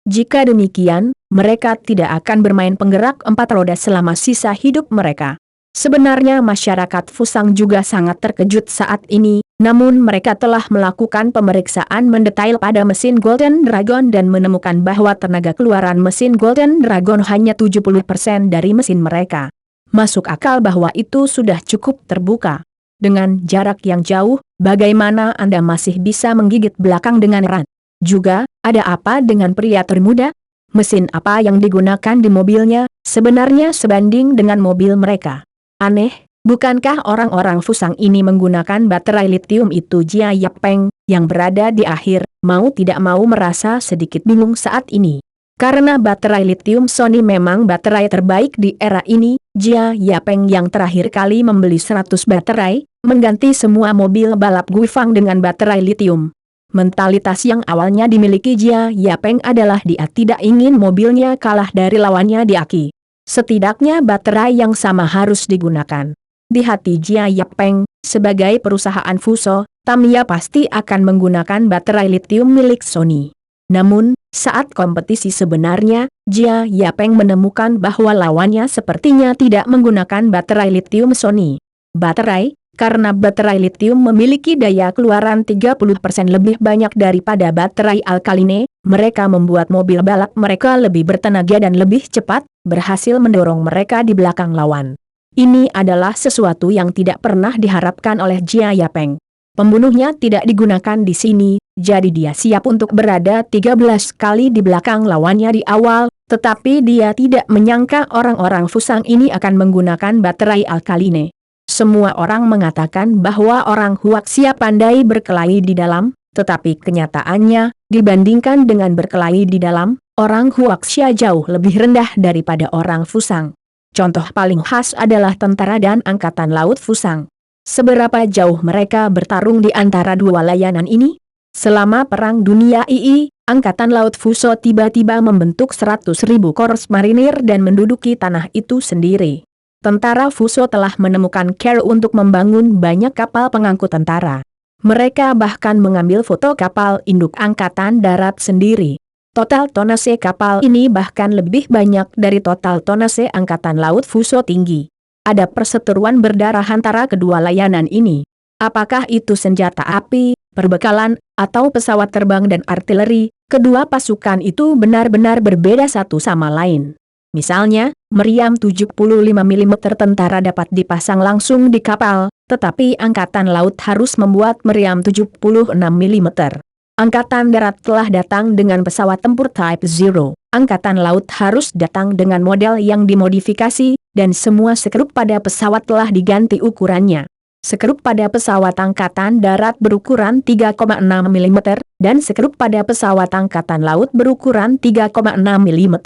Jika demikian, mereka tidak akan bermain penggerak 4 roda selama sisa hidup mereka. Sebenarnya masyarakat Fusang juga sangat terkejut saat ini, Namun mereka telah melakukan pemeriksaan mendetail pada mesin Golden Dragon dan menemukan bahwa tenaga keluaran mesin Golden Dragon hanya 70% dari mesin mereka. Masuk akal bahwa itu sudah cukup terbuka. Dengan jarak yang jauh, bagaimana Anda masih bisa menggigit belakang dengan erat? Juga, ada apa dengan pria termuda? Mesin apa yang digunakan di mobilnya, sebenarnya sebanding dengan mobil mereka. Aneh. Bukankah orang-orang Fusang ini menggunakan baterai litium itu? Jia Yapeng, yang berada di akhir, mau tidak mau merasa sedikit bingung saat ini. Karena baterai litium Sony memang baterai terbaik di era ini, Jia Yapeng yang terakhir kali membeli 100 baterai, mengganti semua mobil balap Guifang dengan baterai litium. Mentalitas yang awalnya dimiliki Jia Yapeng adalah dia tidak ingin mobilnya kalah dari lawannya di aki. Setidaknya baterai yang sama harus digunakan. Di hati Jia Yapeng, sebagai perusahaan Fuso, Tamiya pasti akan menggunakan baterai litium milik Sony. Namun, saat kompetisi sebenarnya, Jia Yapeng menemukan bahwa lawannya sepertinya tidak menggunakan baterai litium Sony. Baterai, karena baterai litium memiliki daya keluaran 30% lebih banyak daripada baterai alkaline, mereka membuat mobil balap mereka lebih bertenaga dan lebih cepat, berhasil mendorong mereka di belakang lawan. Ini adalah sesuatu yang tidak pernah diharapkan oleh Jia Yapeng. Pembunuhnya tidak digunakan di sini, jadi dia siap untuk berada 13 kali di belakang lawannya di awal, tetapi dia tidak menyangka orang-orang Fusang ini akan menggunakan baterai alkaline. Semua orang mengatakan bahwa orang Huaxia pandai berkelahi di dalam, tetapi kenyataannya, dibandingkan dengan berkelahi di dalam, orang Huaxia jauh lebih rendah daripada orang Fusang. Contoh paling khas adalah tentara dan angkatan laut Fusang. Seberapa jauh mereka bertarung di antara dua layanan ini? Selama Perang Dunia II, Angkatan Laut Fuso tiba-tiba membentuk 100.000 korps marinir dan menduduki tanah itu sendiri. Tentara Fuso telah menemukan cara untuk membangun banyak kapal pengangkut tentara. Mereka bahkan mengambil foto kapal induk Angkatan Darat sendiri. Total tonase kapal ini bahkan lebih banyak dari total tonase Angkatan Laut Fuso tinggi. Ada perseteruan berdarah antara kedua layanan ini. Apakah itu senjata api, perbekalan, atau pesawat terbang dan artileri, kedua pasukan itu benar-benar berbeda satu sama lain. Misalnya, meriam 75 mm tentara dapat dipasang langsung di kapal, tetapi Angkatan Laut harus membuat meriam 76 mm. Angkatan Darat telah datang dengan pesawat tempur Type 0. Angkatan Laut harus datang dengan model yang dimodifikasi, dan semua sekrup pada pesawat telah diganti ukurannya. Sekrup pada pesawat Angkatan Darat berukuran 3,6 mm, dan sekrup pada pesawat Angkatan Laut berukuran 3,6 mm.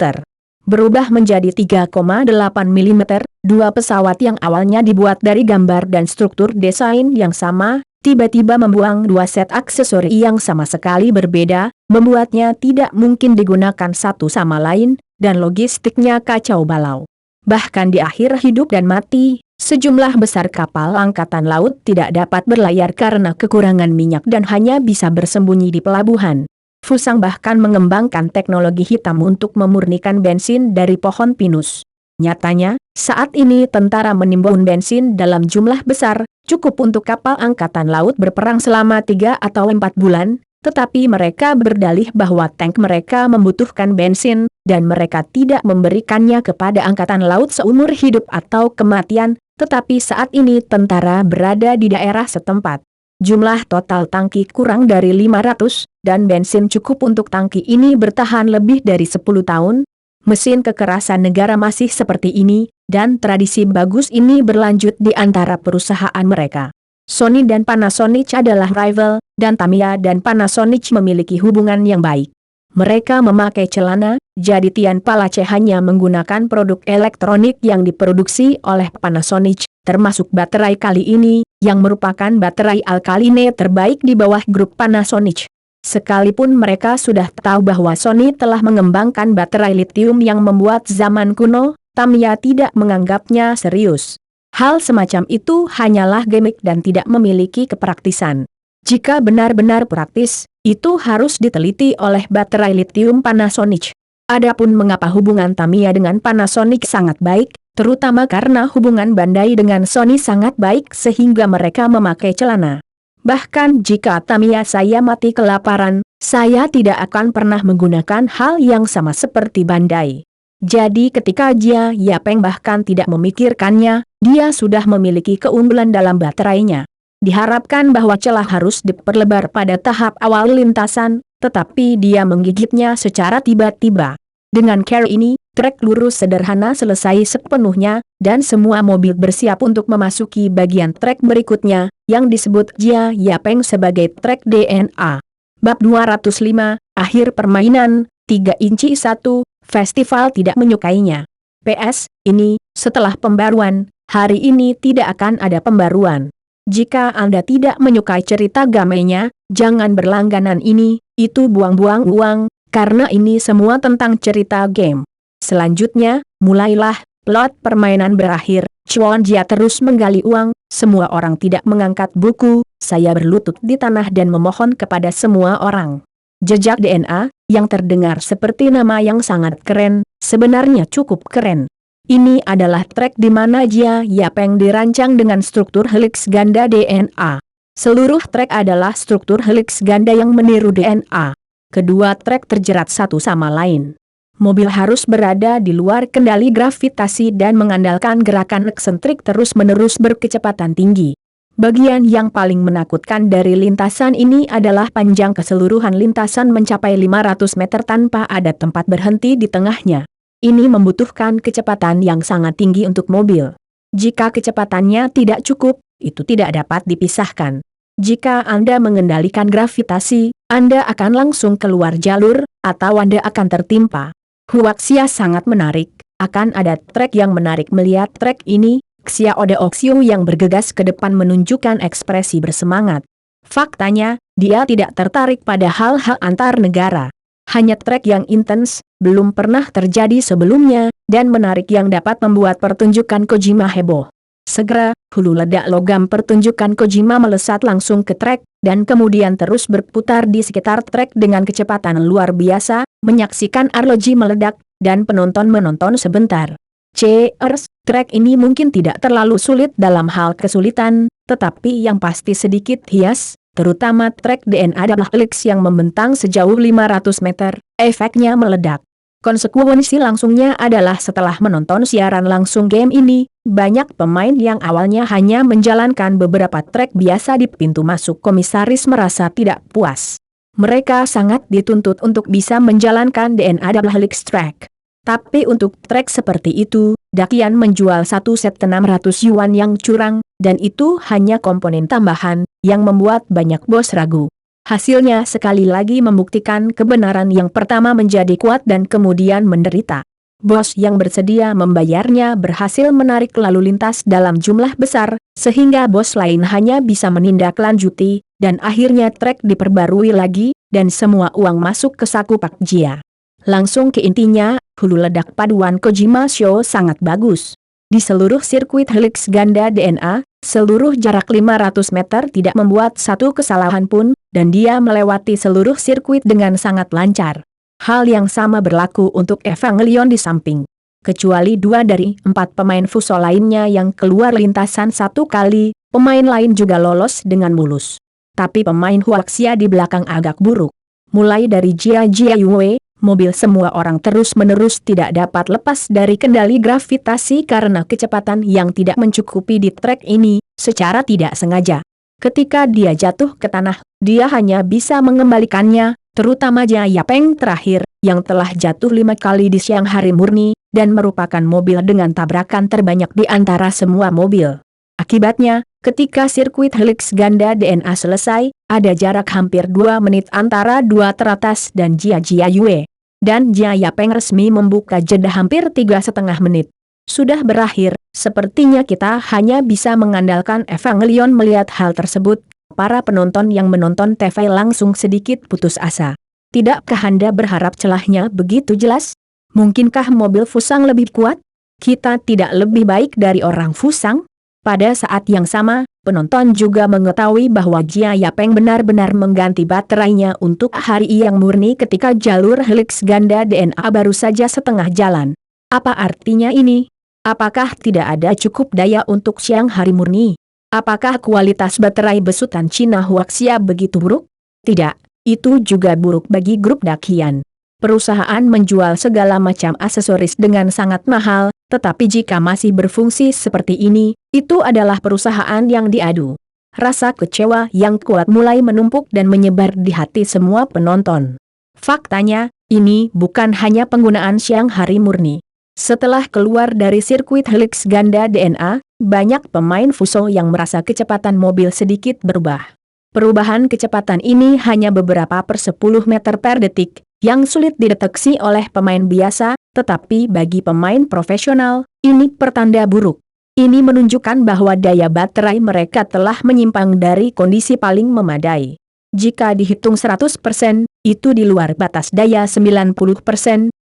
Berubah menjadi 3,8 mm, dua pesawat yang awalnya dibuat dari gambar dan struktur desain yang sama, tiba-tiba membuang dua set aksesori yang sama sekali berbeda, membuatnya tidak mungkin digunakan satu sama lain, dan logistiknya kacau balau. Bahkan di akhir hidup dan mati, sejumlah besar kapal Angkatan Laut tidak dapat berlayar karena kekurangan minyak dan hanya bisa bersembunyi di pelabuhan. Fusang bahkan mengembangkan teknologi hitam untuk memurnikan bensin dari pohon pinus. Nyatanya, saat ini tentara menimbun bensin dalam jumlah besar, cukup untuk kapal Angkatan Laut berperang selama 3 atau 4 bulan, tetapi mereka berdalih bahwa tank mereka membutuhkan bensin, dan mereka tidak memberikannya kepada Angkatan Laut seumur hidup atau kematian, tetapi saat ini tentara berada di daerah setempat. Jumlah total tangki kurang dari 500, dan bensin cukup untuk tangki ini bertahan lebih dari 10 tahun. Mesin kekerasan negara masih seperti ini, dan tradisi bagus ini berlanjut di antara perusahaan mereka. Sony dan Panasonic adalah rival, dan Tamiya dan Panasonic memiliki hubungan yang baik. Mereka memakai celana, jadi Tian Palace hanya menggunakan produk elektronik yang diproduksi oleh Panasonic, termasuk baterai kali ini, yang merupakan baterai alkaline terbaik di bawah grup Panasonic. Sekalipun mereka sudah tahu bahwa Sony telah mengembangkan baterai litium yang membuat zaman kuno, Tamiya tidak menganggapnya serius. Hal semacam itu hanyalah gimmick dan tidak memiliki kepraktisan. Jika benar-benar praktis, itu harus diteliti oleh baterai litium Panasonic. Adapun mengapa hubungan Tamiya dengan Panasonic sangat baik, terutama karena hubungan Bandai dengan Sony sangat baik sehingga mereka memakai celana. Bahkan jika Tamiya saya mati kelaparan, saya tidak akan pernah menggunakan hal yang sama seperti Bandai. Jadi ketika Jia Yapeng bahkan tidak memikirkannya, dia sudah memiliki keunggulan dalam baterainya. Diharapkan bahwa celah harus diperlebar pada tahap awal lintasan, tetapi dia menggigitnya secara tiba-tiba. Dengan cara ini, trek lurus sederhana selesai sepenuhnya, dan semua mobil bersiap untuk memasuki bagian trek berikutnya, yang disebut Jia Yapeng sebagai trek DNA. Bab 205, Akhir Permainan, 3 inci 1, Festival tidak menyukainya. PS, ini, setelah pembaruan, hari ini tidak akan ada pembaruan. Jika Anda tidak menyukai cerita gamenya, jangan berlangganan ini, itu buang-buang uang, karena ini semua tentang cerita game. Selanjutnya, mulailah, plot permainan berakhir, Chuan Jia terus menggali uang, semua orang tidak mengangkat buku, saya berlutut di tanah dan memohon kepada semua orang. Jejak DNA, yang terdengar seperti nama yang sangat keren, sebenarnya cukup keren. Ini adalah trek di mana Jia Yapeng dirancang dengan struktur helix ganda DNA. Seluruh trek adalah struktur helix ganda yang meniru DNA. Kedua trek terjerat satu sama lain. Mobil harus berada di luar kendali gravitasi dan mengandalkan gerakan eksentrik terus-menerus berkecepatan tinggi. Bagian yang paling menakutkan dari lintasan ini adalah panjang keseluruhan lintasan mencapai 500 meter tanpa ada tempat berhenti di tengahnya. Ini membutuhkan kecepatan yang sangat tinggi untuk mobil. Jika kecepatannya tidak cukup, itu tidak dapat dipisahkan. Jika Anda mengendalikan gravitasi, Anda akan langsung keluar jalur, atau Anda akan tertimpa. Huaxia sangat menarik, akan ada trek yang menarik melihat trek ini, Xia Odeoxiu yang bergegas ke depan menunjukkan ekspresi bersemangat. Faktanya, dia tidak tertarik pada hal-hal antar negara. Hanya trek yang intens, belum pernah terjadi sebelumnya, dan menarik yang dapat membuat pertunjukan Kojima heboh. Segera, hulu ledak logam pertunjukan Kojima melesat langsung ke trek, dan kemudian terus berputar di sekitar trek dengan kecepatan luar biasa, menyaksikan arloji meledak, dan penonton menonton sebentar. Cheers, trek ini mungkin tidak terlalu sulit dalam hal kesulitan, tetapi yang pasti sedikit hias, terutama trek DNA adalah helix yang membentang sejauh 500 meter, efeknya meledak. Konsekuensi langsungnya adalah setelah menonton siaran langsung game ini, banyak pemain yang awalnya hanya menjalankan beberapa trek biasa di pintu masuk komisaris merasa tidak puas. Mereka sangat dituntut untuk bisa menjalankan DNA double helix track. Tapi untuk trek seperti itu, Dakian menjual satu set 600 yuan yang curang, dan itu hanya komponen tambahan, yang membuat banyak bos ragu. Hasilnya sekali lagi membuktikan kebenaran yang pertama menjadi kuat dan kemudian menderita. Bos yang bersedia membayarnya berhasil menarik lalu lintas dalam jumlah besar, sehingga bos lain hanya bisa menindaklanjuti, dan akhirnya trek diperbarui lagi, dan semua uang masuk ke saku Pak Jia. Langsung ke intinya, hulu ledak paduan Kojima Show sangat bagus. Di seluruh sirkuit helix ganda DNA, seluruh jarak 500 meter tidak membuat satu kesalahan pun, dan dia melewati seluruh sirkuit dengan sangat lancar. Hal yang sama berlaku untuk Evangelion di samping. Kecuali 2 dari 4 pemain Fuso lainnya yang keluar lintasan satu kali, pemain lain juga lolos dengan mulus. Tapi pemain Huaxia di belakang agak buruk. Mulai dari Jia Yue, mobil semua orang terus-menerus tidak dapat lepas dari kendali gravitasi karena kecepatan yang tidak mencukupi di trek ini, secara tidak sengaja. Ketika dia jatuh ke tanah, dia hanya bisa mengembalikannya, terutama Jia Yapeng terakhir, yang telah jatuh 5 kali di siang hari murni, dan merupakan mobil dengan tabrakan terbanyak di antara semua mobil. Akibatnya, ketika sirkuit helix ganda DNA selesai, ada jarak hampir 2 menit antara dua teratas dan Jia Yue. Dan Jia Yapeng resmi membuka jeda hampir 3,5 menit. Sudah berakhir, sepertinya kita hanya bisa mengandalkan Evangelion melihat hal tersebut. Para penonton yang menonton TV langsung sedikit putus asa. Tidakkah Anda berharap celahnya begitu jelas? Mungkinkah mobil Fusang lebih kuat? Kita tidak lebih baik dari orang Fusang? Pada saat yang sama, penonton juga mengetahui bahwa Jia Yapeng benar-benar mengganti baterainya untuk hari yang murni ketika jalur helix ganda DNA baru saja setengah jalan. Apa artinya ini? Apakah tidak ada cukup daya untuk siang hari murni? Apakah kualitas baterai besutan Cina Huaxia begitu buruk? Tidak, itu juga buruk bagi grup Dakian. Perusahaan menjual segala macam aksesoris dengan sangat mahal, tetapi jika masih berfungsi seperti ini, itu adalah perusahaan yang diadu. Rasa kecewa yang kuat mulai menumpuk dan menyebar di hati semua penonton. Faktanya, ini bukan hanya penggunaan siang hari murni. Setelah keluar dari sirkuit Helix ganda DNA, banyak pemain Fuso yang merasa kecepatan mobil sedikit berubah. Perubahan kecepatan ini hanya beberapa per 10 meter per detik, yang sulit dideteksi oleh pemain biasa, tetapi bagi pemain profesional, ini pertanda buruk. Ini menunjukkan bahwa daya baterai mereka telah menyimpang dari kondisi paling memadai. Jika dihitung 100%, itu di luar batas daya 90%,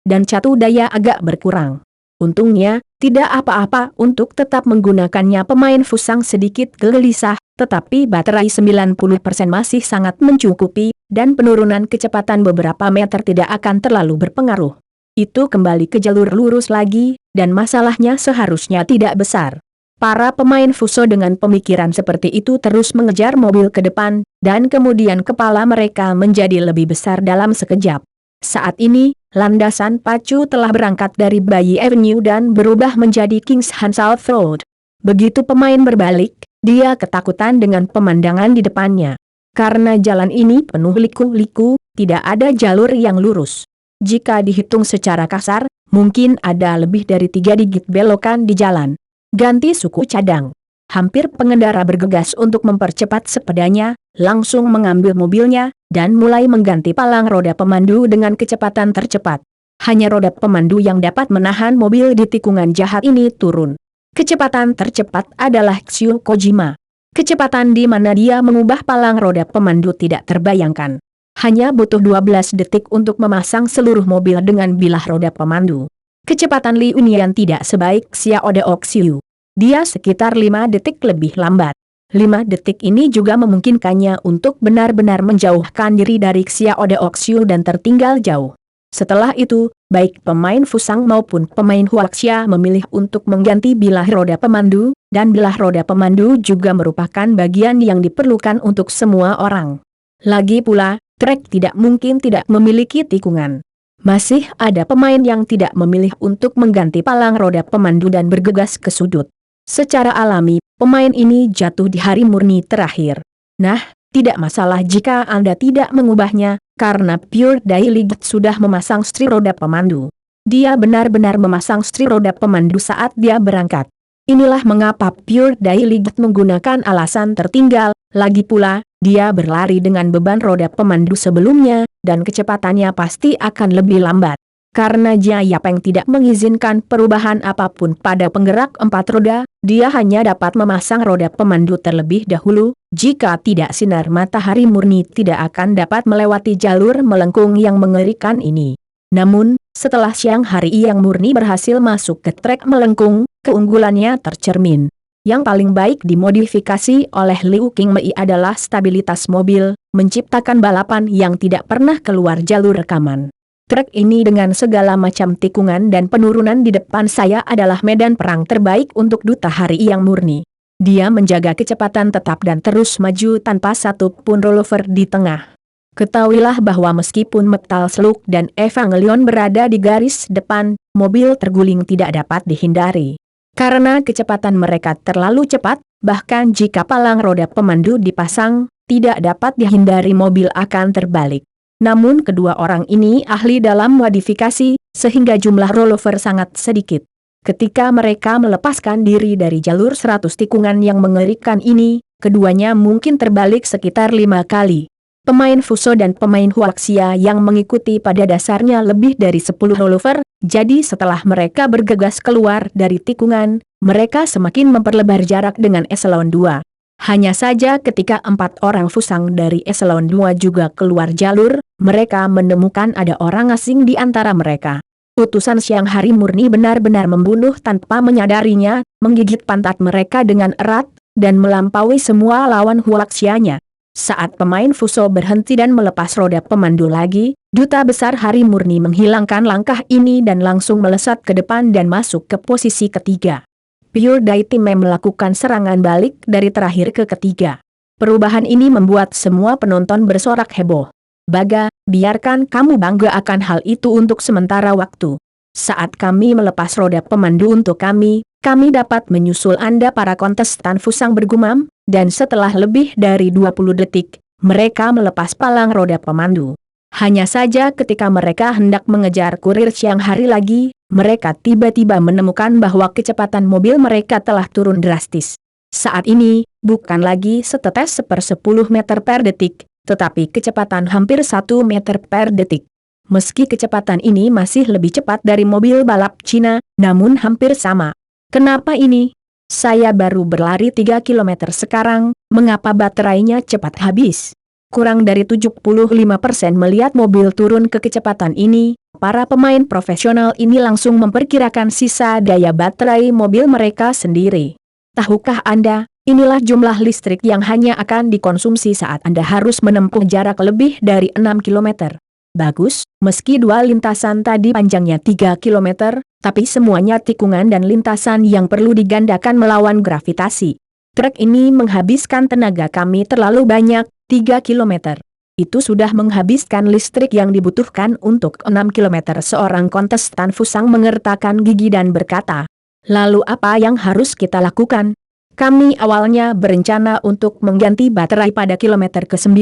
dan catu daya agak berkurang. Untungnya, tidak apa-apa untuk tetap menggunakannya. Pemain Fusang sedikit gelisah, tetapi baterai 90% masih sangat mencukupi, dan penurunan kecepatan beberapa meter tidak akan terlalu berpengaruh. Itu kembali ke jalur lurus lagi, dan masalahnya seharusnya tidak besar. Para pemain Fuso dengan pemikiran seperti itu terus mengejar mobil ke depan, dan kemudian kepala mereka menjadi lebih besar dalam sekejap. Saat ini, landasan pacu telah berangkat dari Bayi Avenue dan berubah menjadi Kingshan South Road. Begitu pemain berbalik, dia ketakutan dengan pemandangan di depannya. Karena jalan ini penuh liku-liku, tidak ada jalur yang lurus. Jika dihitung secara kasar, mungkin ada lebih dari 3 digit belokan di jalan. Ganti suku cadang. Hampir pengendara bergegas untuk mempercepat sepedanya, langsung mengambil mobilnya, dan mulai mengganti palang roda pemandu dengan kecepatan tercepat. Hanya roda pemandu yang dapat menahan mobil di tikungan jahat ini turun. Kecepatan tercepat adalah Xiu Kojima. Kecepatan di mana dia mengubah palang roda pemandu tidak terbayangkan. Hanya butuh 12 detik untuk memasang seluruh mobil dengan bilah roda pemandu. Kecepatan Li Unian tidak sebaik Xiao Deoxiu. Dia sekitar 5 detik lebih lambat. 5 detik ini juga memungkinkannya untuk benar-benar menjauhkan diri dari Xiao Deoxiu dan tertinggal jauh. Setelah itu, baik pemain Fusang maupun pemain Huaxia memilih untuk mengganti bilah roda pemandu, dan bilah roda pemandu juga merupakan bagian yang diperlukan untuk semua orang. Lagi pula, trek tidak mungkin tidak memiliki tikungan. Masih ada pemain yang tidak memilih untuk mengganti palang roda pemandu dan bergegas ke sudut. Secara alami, pemain ini jatuh di hari murni terakhir. Nah, tidak masalah jika Anda tidak mengubahnya, karena Pure Dailigit sudah memasang setir roda pemandu. Dia benar-benar memasang setir roda pemandu saat dia berangkat. Inilah mengapa Pure Dailigit menggunakan alasan tertinggal, lagi pula, dia berlari dengan beban roda pemandu sebelumnya, dan kecepatannya pasti akan lebih lambat. Karena Jaya Peng tidak mengizinkan perubahan apapun pada penggerak 4 roda, dia hanya dapat memasang roda pemandu terlebih dahulu, jika tidak sinar matahari murni tidak akan dapat melewati jalur melengkung yang mengerikan ini. Namun, setelah siang hari yang murni berhasil masuk ke trek melengkung, keunggulannya tercermin. Yang paling baik dimodifikasi oleh Liu Qingmei adalah stabilitas mobil, menciptakan balapan yang tidak pernah keluar jalur rekaman. Trek ini dengan segala macam tikungan dan penurunan di depan saya adalah medan perang terbaik untuk duta hari yang murni. Dia menjaga kecepatan tetap dan terus maju tanpa satu pun rollover di tengah. Ketahuilah bahwa meskipun Metal Slug dan Evangelion berada di garis depan, mobil terguling tidak dapat dihindari. Karena kecepatan mereka terlalu cepat, bahkan jika palang roda pemandu dipasang, tidak dapat dihindari mobil akan terbalik. Namun kedua orang ini ahli dalam modifikasi, sehingga jumlah rollover sangat sedikit. Ketika mereka melepaskan diri dari jalur 100 tikungan yang mengerikan ini, keduanya mungkin terbalik sekitar 5 kali. Pemain Fuso dan pemain Huaxia yang mengikuti pada dasarnya lebih dari 10 rollover, jadi setelah mereka bergegas keluar dari tikungan, mereka semakin memperlebar jarak dengan eselon 2. Hanya saja ketika 4 orang Fusang dari eselon 2 juga keluar jalur, mereka menemukan ada orang asing di antara mereka. Utusan siang hari murni benar-benar membunuh tanpa menyadarinya, menggigit pantat mereka dengan erat, dan melampaui semua lawan Huaxianya. Saat pemain Fuso berhenti dan melepas roda pemandu lagi, duta besar hari murni menghilangkan langkah ini dan langsung melesat ke depan dan masuk ke posisi ketiga. Pure Dai Time melakukan serangan balik dari terakhir ke ketiga. Perubahan ini membuat semua penonton bersorak heboh. Baga, biarkan kamu bangga akan hal itu untuk sementara waktu. Saat kami melepas roda pemandu untuk kami dapat menyusul Anda para kontestan, Fusang bergumam, dan setelah lebih dari 20 detik, mereka melepas palang roda pemandu. Hanya saja ketika mereka hendak mengejar kurir siang hari lagi, mereka tiba-tiba menemukan bahwa kecepatan mobil mereka telah turun drastis. Saat ini, bukan lagi setetes 1/10 meter per detik, tetapi kecepatan hampir 1 meter per detik. Meski kecepatan ini masih lebih cepat dari mobil balap Cina, namun hampir sama. Kenapa ini? Saya baru berlari 3 kilometer sekarang, mengapa baterainya cepat habis? Kurang dari 75% melihat mobil turun ke kecepatan ini, para pemain profesional ini langsung memperkirakan sisa daya baterai mobil mereka sendiri. Tahukah Anda, inilah jumlah listrik yang hanya akan dikonsumsi saat Anda harus menempuh jarak lebih dari 6 kilometer. Bagus, meski dua lintasan tadi panjangnya 3 kilometer, tapi semuanya tikungan dan lintasan yang perlu digandakan melawan gravitasi. Truk ini menghabiskan tenaga kami terlalu banyak, 3 kilometer. Itu sudah menghabiskan listrik yang dibutuhkan untuk 6 kilometer. Seorang kontestan Fusang mengertakkan gigi dan berkata, lalu apa yang harus kita lakukan? Kami awalnya berencana untuk mengganti baterai pada kilometer ke-9,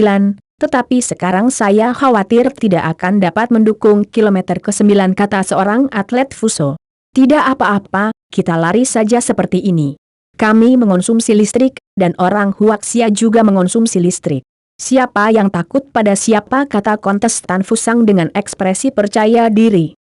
tetapi sekarang saya khawatir tidak akan dapat mendukung kilometer ke-9, kata seorang atlet Fuso. Tidak apa-apa, kita lari saja seperti ini. Kami mengonsumsi listrik, dan orang Huaxia juga mengonsumsi listrik. Siapa yang takut pada siapa, kata kontestan Fusang dengan ekspresi percaya diri.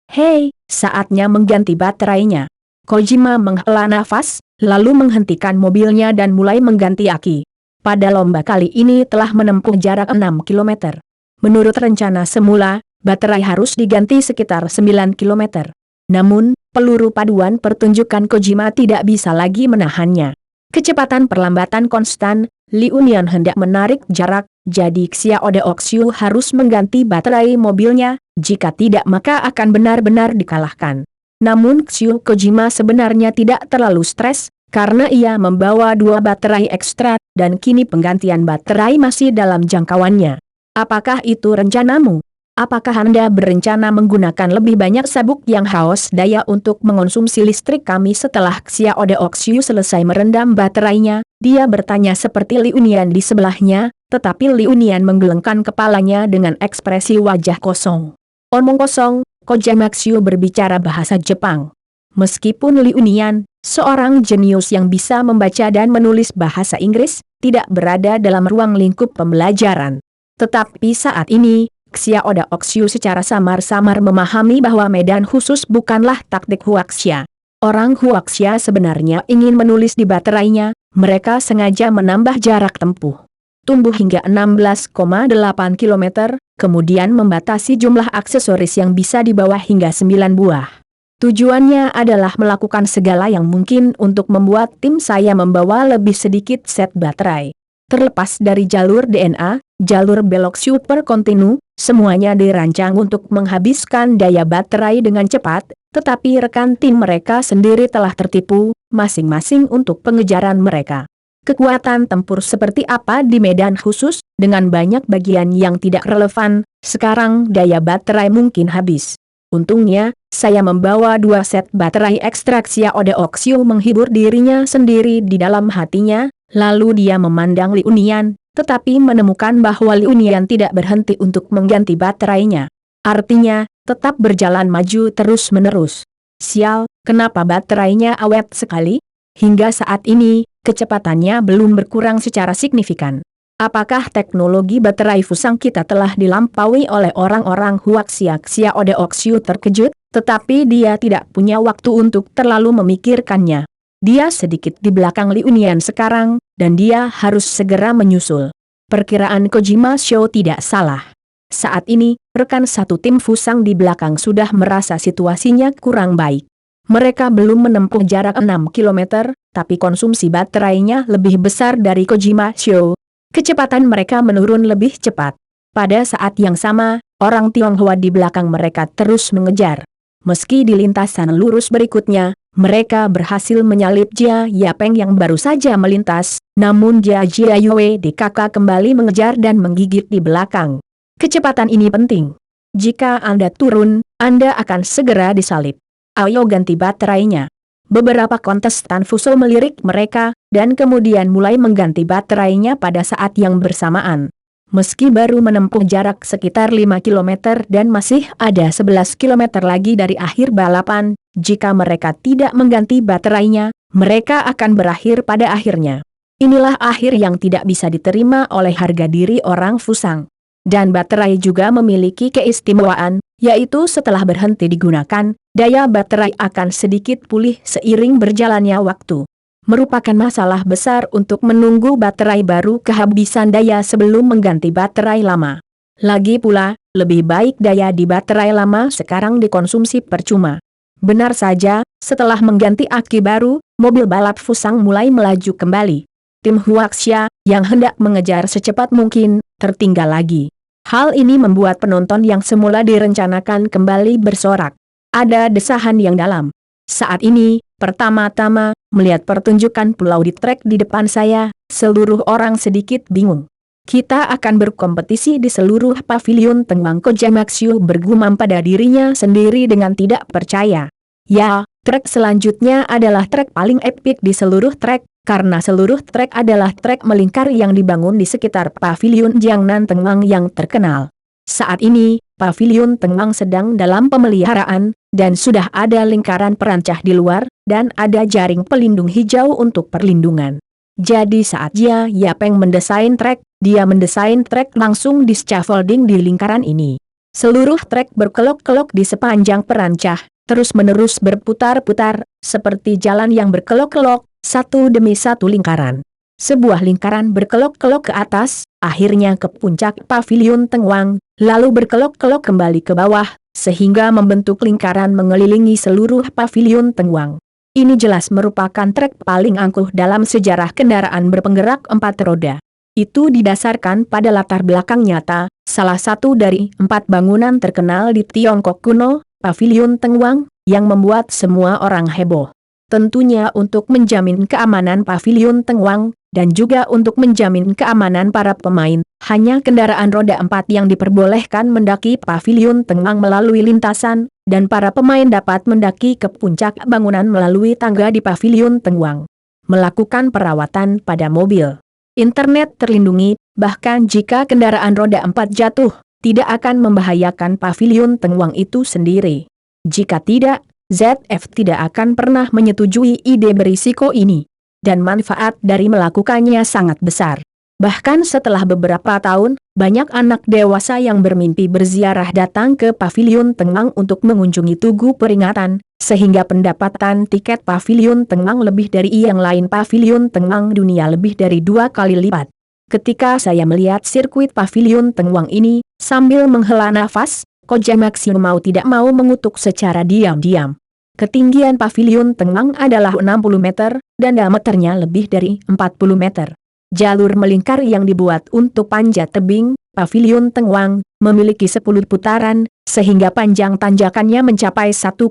Hei, saatnya mengganti baterainya. Kojima menghela nafas, lalu menghentikan mobilnya dan mulai mengganti aki. Pada lomba kali ini telah menempuh jarak 6 kilometer. Menurut rencana semula, baterai harus diganti sekitar 9 kilometer. Namun, peluru paduan pertunjukan Kojima tidak bisa lagi menahannya. Kecepatan perlambatan konstan, Li Unian hendak menarik jarak, jadi Xia Ode Oxiu harus mengganti baterai mobilnya, jika tidak maka akan benar-benar dikalahkan. Namun Xiu Kojima sebenarnya tidak terlalu stres, karena ia membawa 2 baterai ekstra, dan kini penggantian baterai masih dalam jangkauannya. Apakah itu rencanamu? Apakah Anda berencana menggunakan lebih banyak sabuk yang haus daya untuk mengonsumsi listrik kami? Setelah Xia Ode Oxiu selesai merendam baterainya, dia bertanya seperti Li Unian di sebelahnya, tetapi Li Unian menggelengkan kepalanya dengan ekspresi wajah kosong. Omong kosong, Kojima Xiu berbicara bahasa Jepang. Meskipun Li Unian, seorang jenius yang bisa membaca dan menulis bahasa Inggris, tidak berada dalam ruang lingkup pembelajaran. Tetapi saat ini, Xia Ode Oxiu secara samar-samar memahami bahwa medan khusus bukanlah taktik Huaxia. Orang Huaxia sebenarnya ingin menulis di baterainya, mereka sengaja menambah jarak tempuh. Tumbuh hingga 16,8 km, kemudian membatasi jumlah aksesoris yang bisa dibawa hingga 9 buah. Tujuannya adalah melakukan segala yang mungkin untuk membuat tim saya membawa lebih sedikit set baterai. Terlepas dari jalur DNA, jalur belok super kontinu, semuanya dirancang untuk menghabiskan daya baterai dengan cepat, tetapi rekan tim mereka sendiri telah tertipu, masing-masing untuk pengejaran mereka. Kekuatan tempur seperti apa di medan khusus, dengan banyak bagian yang tidak relevan, sekarang daya baterai mungkin habis. Untungnya, saya membawa 2 set baterai ekstra. Xia Ode Oxiu menghibur dirinya sendiri di dalam hatinya, lalu dia memandang Li Unian, tetapi menemukan bahwa Li Unian tidak berhenti untuk mengganti baterainya. Artinya, tetap berjalan maju terus-menerus. Sial, kenapa baterainya awet sekali? Hingga saat ini, kecepatannya belum berkurang secara signifikan. Apakah teknologi baterai Fusang kita telah dilampaui oleh orang-orang Huaxia? Xia Ode Oxiu terkejut, tetapi dia tidak punya waktu untuk terlalu memikirkannya. Dia sedikit di belakang Li Unian sekarang, dan dia harus segera menyusul. Perkiraan Kojima Show tidak salah. Saat ini, rekan satu tim Fusang di belakang sudah merasa situasinya kurang baik. Mereka belum menempuh jarak 6 km, tapi konsumsi baterainya lebih besar dari Kojima Show. Kecepatan mereka menurun lebih cepat. Pada saat yang sama, orang Tionghoa di belakang mereka terus mengejar. Meski di lintasan lurus berikutnya, Mereka berhasil menyalip Jia Yapeng yang baru saja melintas, namun Jia Yue DKK kembali mengejar dan menggigit di belakang. Kecepatan ini penting. Jika Anda turun, Anda akan segera disalip. Ayo ganti baterainya. Beberapa kontestan fuso melirik mereka, dan kemudian mulai mengganti baterainya pada saat yang bersamaan. Meski baru menempuh jarak sekitar 5 km dan masih ada 11 km lagi dari akhir balapan, jika mereka tidak mengganti baterainya, mereka akan berakhir pada akhirnya. Inilah akhir yang tidak bisa diterima oleh harga diri orang Fusang. Dan baterai juga memiliki keistimewaan, yaitu setelah berhenti digunakan, daya baterai akan sedikit pulih seiring berjalannya waktu. Merupakan masalah besar untuk menunggu baterai baru kehabisan daya sebelum mengganti baterai lama. Lagi pula, lebih baik daya di baterai lama sekarang dikonsumsi percuma. Benar saja, setelah mengganti aki baru, mobil balap Fusang mulai melaju kembali. Tim Huaxia, yang hendak mengejar secepat mungkin, tertinggal lagi. Hal ini membuat penonton yang semula direncanakan kembali bersorak. Ada desahan yang dalam. Saat ini, pertama-tama, melihat pertunjukan pulau di trek di depan saya, seluruh orang sedikit bingung. Kita akan berkompetisi di seluruh pavilion Tengwang. Kojamakshu bergumam pada dirinya sendiri dengan tidak percaya. Ya, trek selanjutnya adalah trek paling epik di seluruh trek, karena seluruh trek adalah trek melingkar yang dibangun di sekitar pavilion Jiangnan Tengwang yang terkenal. Saat ini, pavilion Tengwang sedang dalam pemeliharaan, dan sudah ada lingkaran perancah di luar, dan ada jaring pelindung hijau untuk perlindungan. Jadi saat Jia Yapeng mendesain trek, dia mendesain trek langsung di scaffolding di lingkaran ini. Seluruh trek berkelok-kelok di sepanjang perancah, terus-menerus berputar-putar, seperti jalan yang berkelok-kelok, satu demi satu lingkaran. Sebuah lingkaran berkelok-kelok ke atas, akhirnya ke puncak pavilion Tengwang, lalu berkelok-kelok kembali ke bawah, sehingga membentuk lingkaran mengelilingi seluruh pavilion Tengwang. Ini jelas merupakan trek paling angkuh dalam sejarah kendaraan berpenggerak 4 roda. Itu didasarkan pada latar belakang nyata, salah satu dari 4 bangunan terkenal di Tiongkok kuno, pavilion Tengwang, yang membuat semua orang heboh. Tentunya untuk menjamin keamanan pavilion Tengwang, dan juga untuk menjamin keamanan para pemain, hanya kendaraan roda 4 yang diperbolehkan mendaki pavilion Tengwang melalui lintasan, dan para pemain dapat mendaki ke puncak bangunan melalui tangga di pavilion Tengwang. Melakukan perawatan pada mobil. Internet terlindungi, bahkan jika kendaraan roda 4 jatuh, tidak akan membahayakan pavilion Tengwang itu sendiri. Jika tidak, ZF tidak akan pernah menyetujui ide berisiko ini. Dan manfaat dari melakukannya sangat besar. Bahkan setelah beberapa tahun, banyak anak dewasa yang bermimpi berziarah datang ke pavilion Tengwang untuk mengunjungi tugu peringatan, sehingga pendapatan tiket pavilion Tengwang lebih dari yang lain pavilion Tengwang dunia lebih dari 2 kali lipat. Ketika saya melihat sirkuit pavilion Tengwang ini, sambil menghela nafas, Kojamakshu mau tidak mau mengutuk secara diam-diam. Ketinggian pavilion Tengwang adalah 60 meter, dan diameternya lebih dari 40 meter. Jalur melingkar yang dibuat untuk panjat tebing, pavilion Tengwang, memiliki 10 putaran, sehingga panjang tanjakannya mencapai 1,5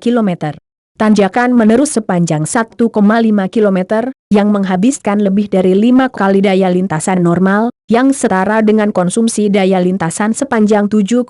km. Tanjakan menerus sepanjang 1,5 km, yang menghabiskan lebih dari 5 kali daya lintasan normal, yang setara dengan konsumsi daya lintasan sepanjang 7,5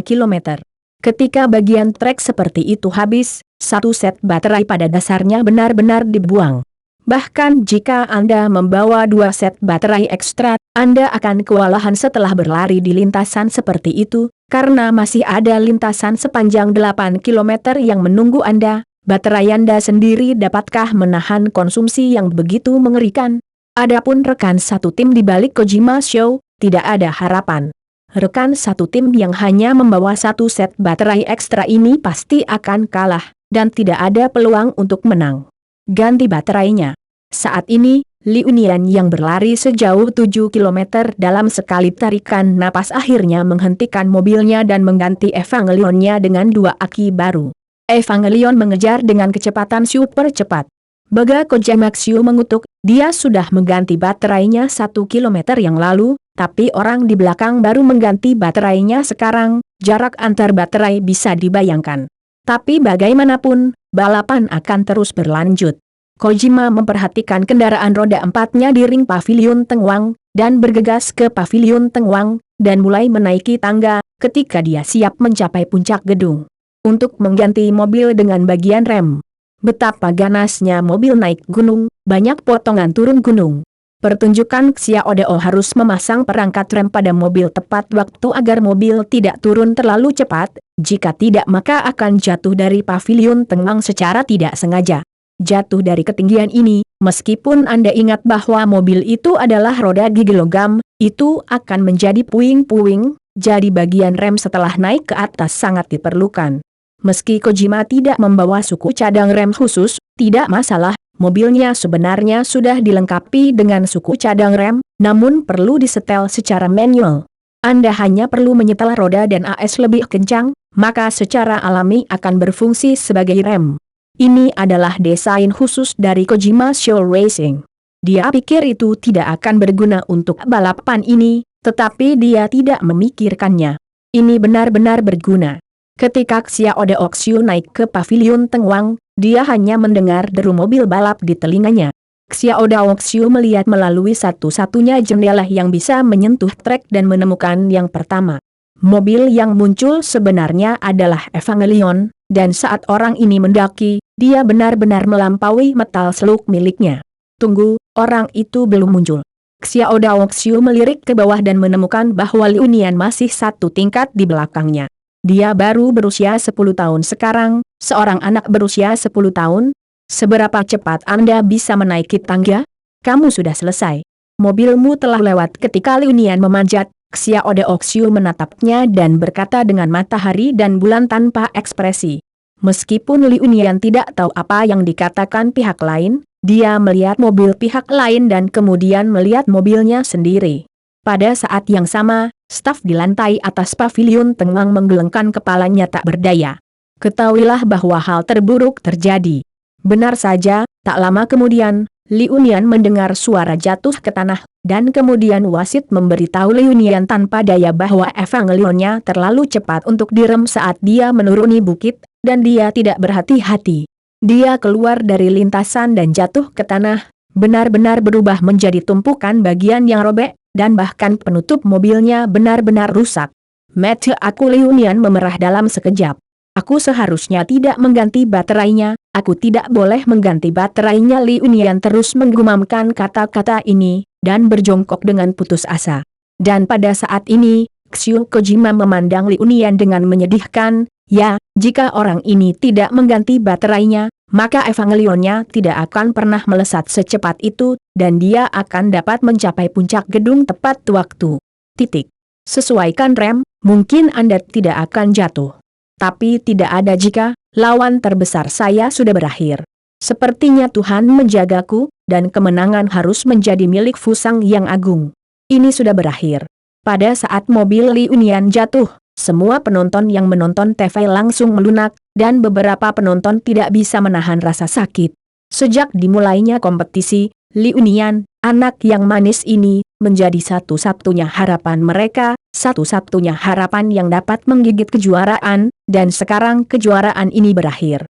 km. Ketika bagian trek seperti itu habis, satu set baterai pada dasarnya benar-benar dibuang. Bahkan jika Anda membawa 2 set baterai ekstra, Anda akan kewalahan setelah berlari di lintasan seperti itu, karena masih ada lintasan sepanjang 8 km yang menunggu Anda. Baterai Anda sendiri dapatkah menahan konsumsi yang begitu mengerikan? Adapun rekan satu tim di balik Kojima Show, tidak ada harapan. Rekan satu tim yang hanya membawa 1 set baterai ekstra ini pasti akan kalah, dan tidak ada peluang untuk menang. Ganti baterainya. Saat ini, Liu Nian yang berlari sejauh 7 km dalam sekali tarikan napas akhirnya menghentikan mobilnya dan mengganti Evangelionnya dengan 2 aki baru. Evangelion mengejar dengan kecepatan super cepat. Baga Kojamakshu mengutuk, dia sudah mengganti baterainya 1 km yang lalu, tapi orang di belakang baru mengganti baterainya sekarang, jarak antar baterai bisa dibayangkan. Tapi bagaimanapun, balapan akan terus berlanjut. Kojima memperhatikan kendaraan roda empatnya di ring pavilion Tengwang, dan bergegas ke pavilion Tengwang, dan mulai menaiki tangga, ketika dia siap mencapai puncak gedung. Untuk mengganti mobil dengan bagian rem. Betapa ganasnya mobil naik gunung, banyak potongan turun gunung. Pertunjukan Xiao Dao harus memasang perangkat rem pada mobil tepat waktu agar mobil tidak turun terlalu cepat, jika tidak maka akan jatuh dari pavilion Tengwang secara tidak sengaja. Jatuh dari ketinggian ini, meskipun Anda ingat bahwa mobil itu adalah roda gigi logam, itu akan menjadi puing-puing, jadi bagian rem setelah naik ke atas sangat diperlukan. Meski Kojima tidak membawa suku cadang rem khusus, tidak masalah. Mobilnya sebenarnya sudah dilengkapi dengan suku cadang rem, namun perlu disetel secara manual. Anda hanya perlu menyetel roda dan AS lebih kencang, maka secara alami akan berfungsi sebagai rem. Ini adalah desain khusus dari Kojima Show Racing. Dia pikir itu tidak akan berguna untuk balapan ini, tetapi dia tidak memikirkannya. Ini benar-benar berguna. Ketika Xiao Dao naik ke pavilion Tengwang, dia hanya mendengar deru mobil balap di telinganya. Xiao Dao melihat melalui satu-satunya jendela yang bisa menyentuh trek dan menemukan yang pertama. Mobil yang muncul sebenarnya adalah Evangelion, dan saat orang ini mendaki, dia benar-benar melampaui metal seluk miliknya. Tunggu, orang itu belum muncul. Xiao Dao melirik ke bawah dan menemukan bahwa Liu Nian masih satu tingkat di belakangnya. Dia baru berusia 10 tahun sekarang, seorang anak berusia 10 tahun. Seberapa cepat Anda bisa menaiki tangga? Kamu sudah selesai. Mobilmu telah lewat. Ketika Liu Nian memanjat, Xiao Dao menatapnya dan berkata dengan matahari dan bulan tanpa ekspresi. Meskipun Liu Nian tidak tahu apa yang dikatakan pihak lain, dia melihat mobil pihak lain dan kemudian melihat mobilnya sendiri. Pada saat yang sama, staf di lantai atas pavilion Tengwang menggelengkan kepalanya tak berdaya. Ketahuilah bahwa hal terburuk terjadi. Benar saja, tak lama kemudian, Liu Nian mendengar suara jatuh ke tanah, dan kemudian wasit memberitahu Liu Nian tanpa daya bahwa Evangelionnya terlalu cepat untuk direm saat dia menuruni bukit, dan dia tidak berhati-hati. Dia keluar dari lintasan dan jatuh ke tanah, benar-benar berubah menjadi tumpukan bagian yang robek, dan bahkan penutup mobilnya benar-benar rusak. Mata aku Liu Nian memerah dalam sekejap. Aku seharusnya tidak mengganti baterainya, aku tidak boleh mengganti baterainya. Liu Nian terus menggumamkan kata-kata ini, dan berjongkok dengan putus asa. Dan pada saat ini, Xiu Kojima memandang Liu Nian dengan menyedihkan, ya, jika orang ini tidak mengganti baterainya, maka Evangelionnya tidak akan pernah melesat secepat itu, dan dia akan dapat mencapai puncak gedung tepat waktu. Titik. Sesuaikan rem, mungkin Anda tidak akan jatuh. Tapi tidak ada jika, lawan terbesar saya sudah berakhir. Sepertinya Tuhan menjagaku, dan kemenangan harus menjadi milik Fusang yang agung. Ini sudah berakhir. Pada saat mobil Liu Nian jatuh, semua penonton yang menonton TV langsung melunak, dan beberapa penonton tidak bisa menahan rasa sakit. Sejak dimulainya kompetisi, Liu Nian, anak yang manis ini, menjadi satu-satunya harapan mereka, satu-satunya harapan yang dapat menggigit kejuaraan, dan sekarang kejuaraan ini berakhir.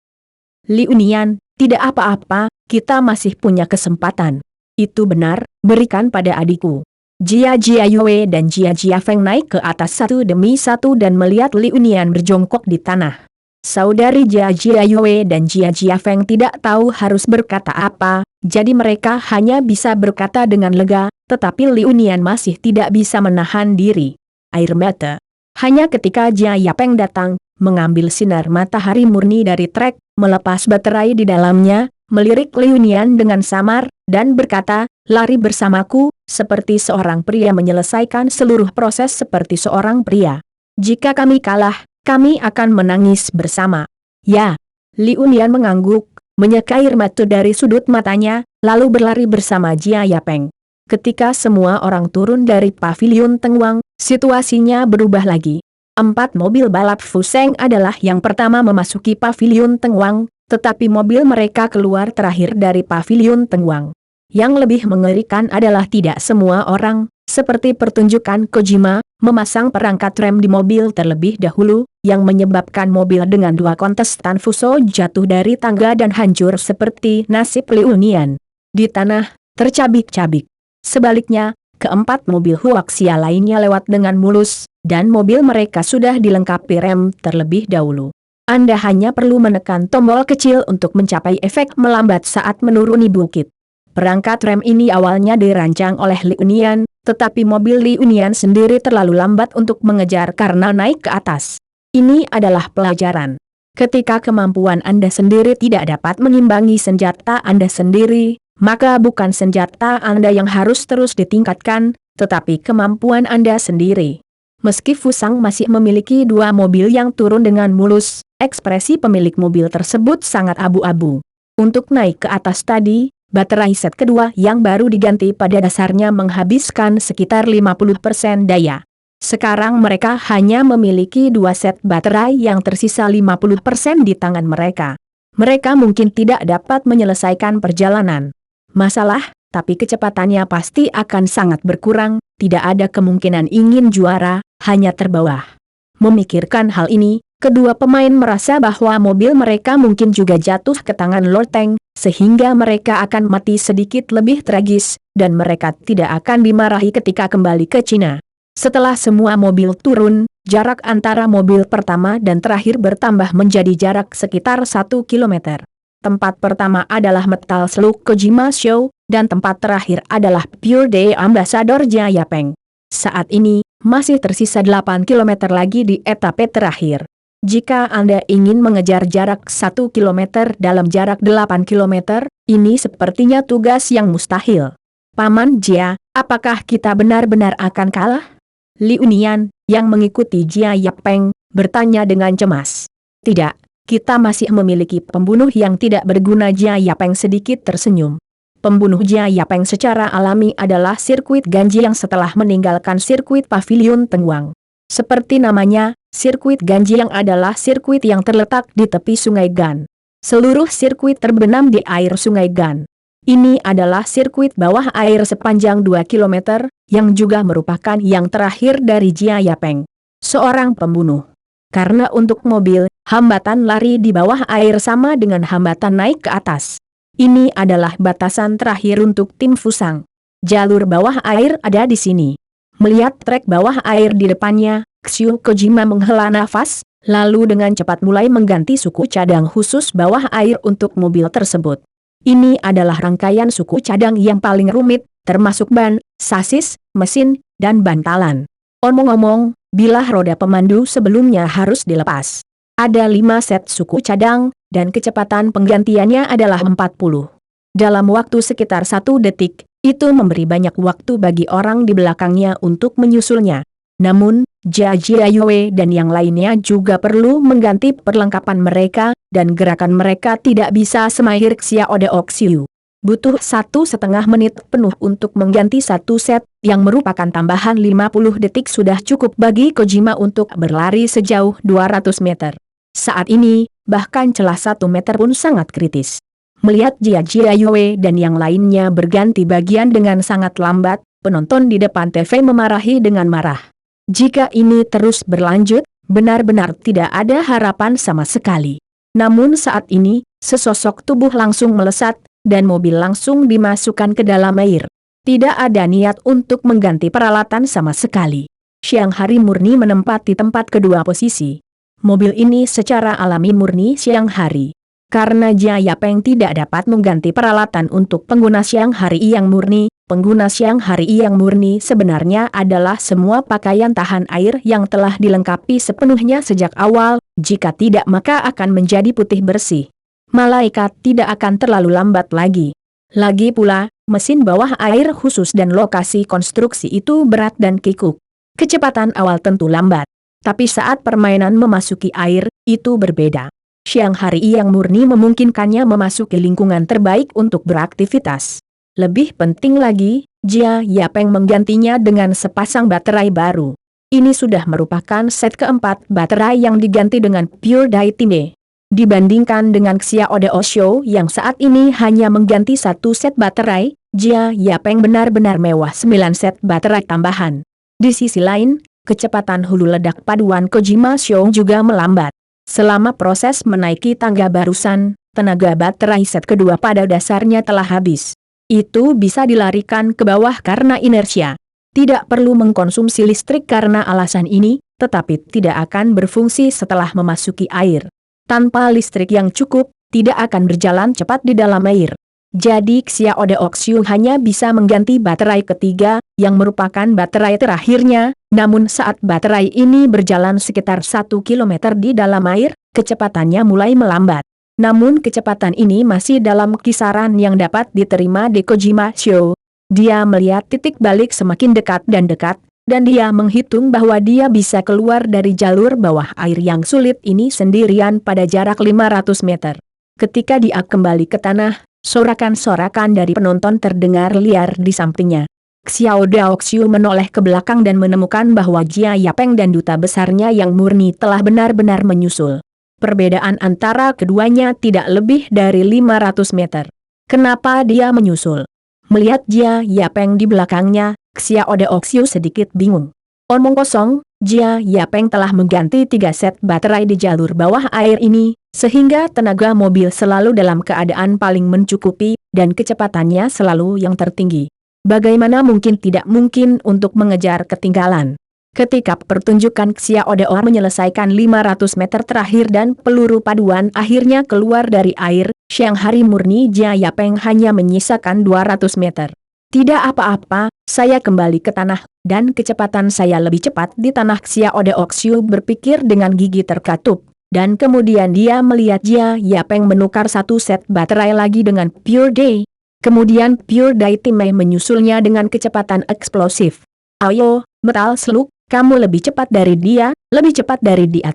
Liu Nian, tidak apa-apa, kita masih punya kesempatan. Itu benar, berikan pada adikku. Jia Yue dan Jia Feng naik ke atas satu demi satu dan melihat Liu Nian berjongkok di tanah. Saudari Jia Yue dan Jia Feng tidak tahu harus berkata apa, jadi mereka hanya bisa berkata dengan lega, tetapi Liu Nian masih tidak bisa menahan diri. Air mata. Hanya ketika Jia Feng datang, mengambil sinar matahari murni dari trek, melepas baterai di dalamnya, melirik Liu Nian dengan samar, dan berkata, lari bersamaku, seperti seorang pria menyelesaikan seluruh proses seperti seorang pria. Jika kami kalah, kami akan menangis bersama. Ya. Liu Nian mengangguk, menyeka air mata dari sudut matanya, lalu berlari bersama Jia Feng. Ketika semua orang turun dari pavilion Tengwang, situasinya berubah lagi. 4 mobil balap Fuseng adalah yang pertama memasuki pavilion Tengwang, tetapi mobil mereka keluar terakhir dari pavilion Tengwang. Yang lebih mengerikan adalah tidak semua orang, seperti pertunjukan Kojima, memasang perangkat rem di mobil terlebih dahulu, yang menyebabkan mobil dengan 2 kontestan Fuso jatuh dari tangga dan hancur seperti nasib Li Unian. Di tanah, tercabik-cabik. Sebaliknya, keempat mobil Huaxia lainnya lewat dengan mulus, dan mobil mereka sudah dilengkapi rem terlebih dahulu. Anda hanya perlu menekan tombol kecil untuk mencapai efek melambat saat menuruni bukit. Perangkat rem ini awalnya dirancang oleh Li Unian, tetapi mobil Li Unian sendiri terlalu lambat untuk mengejar karena naik ke atas. Ini adalah pelajaran. Ketika kemampuan Anda sendiri tidak dapat mengimbangi senjata Anda sendiri, maka bukan senjata Anda yang harus terus ditingkatkan, tetapi kemampuan Anda sendiri. Meski Fusang masih memiliki 2 mobil yang turun dengan mulus, ekspresi pemilik mobil tersebut sangat abu-abu. Untuk naik ke atas tadi, baterai set kedua yang baru diganti pada dasarnya menghabiskan sekitar 50% daya. Sekarang mereka hanya memiliki 2 set baterai yang tersisa 50% di tangan mereka. Mereka mungkin tidak dapat menyelesaikan perjalanan. Masalah, tapi kecepatannya pasti akan sangat berkurang, tidak ada kemungkinan ingin juara, hanya terbawah. Memikirkan hal ini, kedua pemain merasa bahwa mobil mereka mungkin juga jatuh ke tangan Lord Teng, sehingga mereka akan mati sedikit lebih tragis, dan mereka tidak akan dimarahi ketika kembali ke Cina. Setelah semua mobil turun, jarak antara mobil pertama dan terakhir bertambah menjadi jarak sekitar 1 km. Tempat pertama adalah Metal Slug Kojima Show, dan tempat terakhir adalah Pure Day Ambassador Jia Peng. Saat ini, masih tersisa 8 km lagi di etape terakhir. Jika Anda ingin mengejar jarak 1 km dalam jarak 8 km, ini sepertinya tugas yang mustahil. Paman Jia, apakah kita benar-benar akan kalah? Li Unian, yang mengikuti Jia Peng, bertanya dengan cemas. Tidak, kita masih memiliki pembunuh yang tidak berguna. Jia Peng sedikit tersenyum. Pembunuh Jia Peng secara alami adalah sirkuit Ganji yang setelah meninggalkan sirkuit Pavilion Tengwang. Seperti namanya, sirkuit Ganji yang adalah sirkuit yang terletak di tepi Sungai Gan. Seluruh sirkuit terbenam di air Sungai Gan. Ini adalah sirkuit bawah air sepanjang 2 km, yang juga merupakan yang terakhir dari Jia Peng. Seorang pembunuh. Karena untuk mobil, hambatan lari di bawah air sama dengan hambatan naik ke atas. Ini adalah batasan terakhir untuk tim Fusang. Jalur bawah air ada di sini. Melihat trek bawah air di depannya, Xiu Kojima menghela nafas, lalu dengan cepat mulai mengganti suku cadang khusus bawah air untuk mobil tersebut. Ini adalah rangkaian suku cadang yang paling rumit, termasuk ban, sasis, mesin, dan bantalan. Omong-omong, bilah roda pemandu sebelumnya harus dilepas. Ada 5 set suku cadang, dan kecepatan penggantiannya adalah 40. Dalam waktu sekitar 1 detik, itu memberi banyak waktu bagi orang di belakangnya untuk menyusulnya. Namun, Jia Yue dan yang lainnya juga perlu mengganti perlengkapan mereka, dan gerakan mereka tidak bisa semahir Xia Odeoxiu. Butuh 1,5 menit penuh untuk mengganti 1 set, yang merupakan tambahan 50 detik sudah cukup bagi Kojima untuk berlari sejauh 200 meter. Saat ini, bahkan celah 1 meter pun sangat kritis. Melihat Jia Yue dan yang lainnya berganti bagian dengan sangat lambat, penonton di depan TV memarahi dengan marah. Jika ini terus berlanjut, benar-benar tidak ada harapan sama sekali. Namun saat ini, sesosok tubuh langsung melesat, dan mobil langsung dimasukkan ke dalam air. Tidak ada niat untuk mengganti peralatan sama sekali. Siang hari murni menempati tempat kedua posisi. Mobil ini secara alami murni siang hari. Karena Jia Peng tidak dapat mengganti peralatan untuk pengguna siang hari yang murni, pengguna siang hari yang murni sebenarnya adalah semua pakaian tahan air yang telah dilengkapi sepenuhnya sejak awal, jika tidak maka akan menjadi putih bersih. Malaikat tidak akan terlalu lambat lagi. Lagi pula, mesin bawah air khusus dan lokasi konstruksi itu berat dan kikuk. Kecepatan awal tentu lambat. Tapi saat permainan memasuki air, itu berbeda. Siang hari yang murni memungkinkannya memasuki lingkungan terbaik untuk beraktivitas. Lebih penting lagi, Jia Peng menggantinya dengan sepasang baterai baru. Ini sudah merupakan set keempat baterai yang diganti dengan Pure Dai Time. Dibandingkan dengan Xia Odeoxiu yang saat ini hanya mengganti 1 set baterai, Jia Peng benar-benar mewah 9 set baterai tambahan. Di sisi lain, kecepatan hulu ledak paduan Kojima Show juga melambat. Selama proses menaiki tangga barusan, tenaga baterai set kedua pada dasarnya telah habis. Itu bisa dilarikan ke bawah karena inersia. Tidak perlu mengkonsumsi listrik karena alasan ini, tetapi tidak akan berfungsi setelah memasuki air. Tanpa listrik yang cukup, tidak akan berjalan cepat di dalam air. Jadi Xiao Deoxiu hanya bisa mengganti baterai ketiga, yang merupakan baterai terakhirnya, namun saat baterai ini berjalan sekitar 1 km di dalam air, kecepatannya mulai melambat. Namun kecepatan ini masih dalam kisaran yang dapat diterima di Kojima Show. Dia melihat titik balik semakin dekat, dan dia menghitung bahwa dia bisa keluar dari jalur bawah air yang sulit ini sendirian pada jarak 500 meter. Ketika dia kembali ke tanah, sorakan-sorakan dari penonton terdengar liar di sampingnya. Xiao Daoxiu menoleh ke belakang dan menemukan bahwa Jia Yapeng dan duta besarnya yang murni telah benar-benar menyusul. Perbedaan antara keduanya tidak lebih dari 500 meter. Kenapa dia menyusul? Melihat Jia Yapeng di belakangnya, Xiao Deoxiu sedikit bingung. Omong kosong, Jia Yapeng telah mengganti 3 set baterai di jalur bawah air ini, sehingga tenaga mobil selalu dalam keadaan paling mencukupi, dan kecepatannya selalu yang tertinggi. Bagaimana mungkin tidak mungkin untuk mengejar ketinggalan? Ketika pertunjukan Xiao Deo menyelesaikan 500 meter terakhir dan peluru paduan akhirnya keluar dari air, siang hari murni Jia Yapeng hanya menyisakan 200 meter. Tidak apa-apa, saya kembali ke tanah, dan kecepatan saya lebih cepat di tanah. Xiao Deoxiu berpikir dengan gigi terkatup, dan kemudian dia melihat Jia Yapeng menukar 1 set baterai lagi dengan Pure Day. Kemudian Pure Day Time menyusulnya dengan kecepatan eksplosif. Ayo, Metal Slug, kamu lebih cepat dari dia,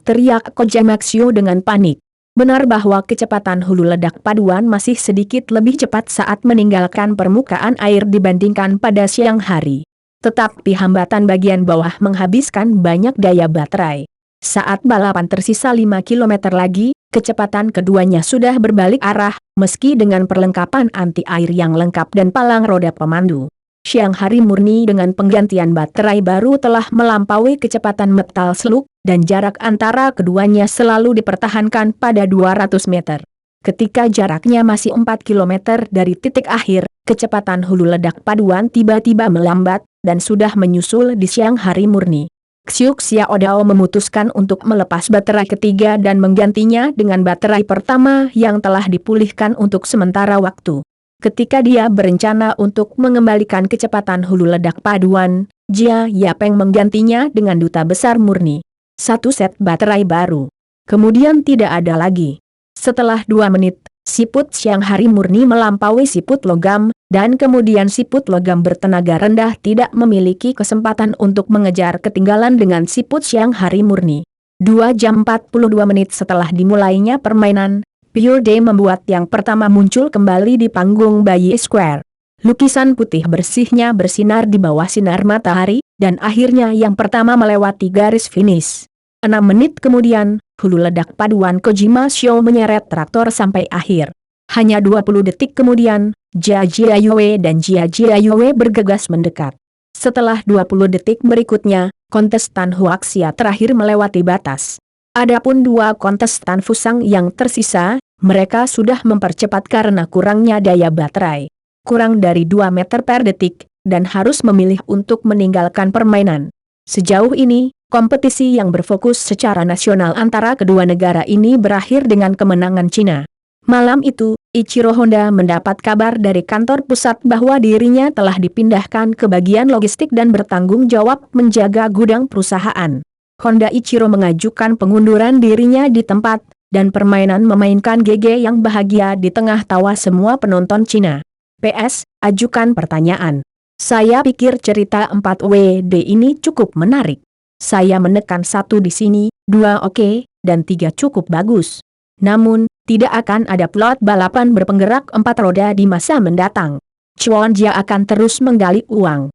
teriak Kojima Show dengan panik. Benar bahwa kecepatan hulu ledak paduan masih sedikit lebih cepat saat meninggalkan permukaan air dibandingkan pada siang hari. Tetapi hambatan bagian bawah menghabiskan banyak daya baterai. Saat balapan tersisa 5 km lagi, kecepatan keduanya sudah berbalik arah, meski dengan perlengkapan anti air yang lengkap dan palang roda pemandu. Siang hari murni dengan penggantian baterai baru telah melampaui kecepatan Metal Slug, dan jarak antara keduanya selalu dipertahankan pada 200 meter. Ketika jaraknya masih 4 km dari titik akhir, kecepatan hulu ledak paduan tiba-tiba melambat, dan sudah menyusul di siang hari murni. Xiao Dao memutuskan untuk melepas baterai ketiga dan menggantinya dengan baterai pertama yang telah dipulihkan untuk sementara waktu. Ketika dia berencana untuk mengembalikan kecepatan hulu ledak paduan, Jia Yapeng menggantinya dengan duta besar murni. 1 set baterai baru. Kemudian tidak ada lagi. Setelah 2 menit, siput siang hari murni melampaui siput logam, dan kemudian siput logam bertenaga rendah tidak memiliki kesempatan untuk mengejar ketinggalan dengan siput siang hari murni. 2 jam 42 menit setelah dimulainya permainan, Pure Day membuat yang pertama muncul kembali di panggung Bayi Square. Lukisan putih bersihnya bersinar di bawah sinar matahari, dan akhirnya yang pertama melewati garis finish. 6 menit kemudian, hulu ledak paduan Kojima Show menyeret traktor sampai akhir. Hanya 20 detik kemudian, Jia Jiayoe dan Jia Jiayoe bergegas mendekat. Setelah 20 detik berikutnya, kontestan Huaxia terakhir melewati batas. Adapun 2 kontestan Fusang yang tersisa, mereka sudah mempercepat karena kurangnya daya baterai. Kurang dari 2 meter per detik, dan harus memilih untuk meninggalkan permainan. Sejauh ini, kompetisi yang berfokus secara nasional antara kedua negara ini berakhir dengan kemenangan Cina. Malam itu, Ichiro Honda mendapat kabar dari kantor pusat bahwa dirinya telah dipindahkan ke bagian logistik dan bertanggung jawab menjaga gudang perusahaan. Honda Ichiro mengajukan pengunduran dirinya di tempat, dan permainan memainkan GG yang bahagia di tengah tawa semua penonton Cina. PS, ajukan pertanyaan. Saya pikir cerita 4WD ini cukup menarik. Saya menekan 1 di sini, 2 oke, dan 3 cukup bagus. Namun, tidak akan ada plot balapan berpenggerak 4 roda di masa mendatang. Chuan Jia akan terus menggali uang.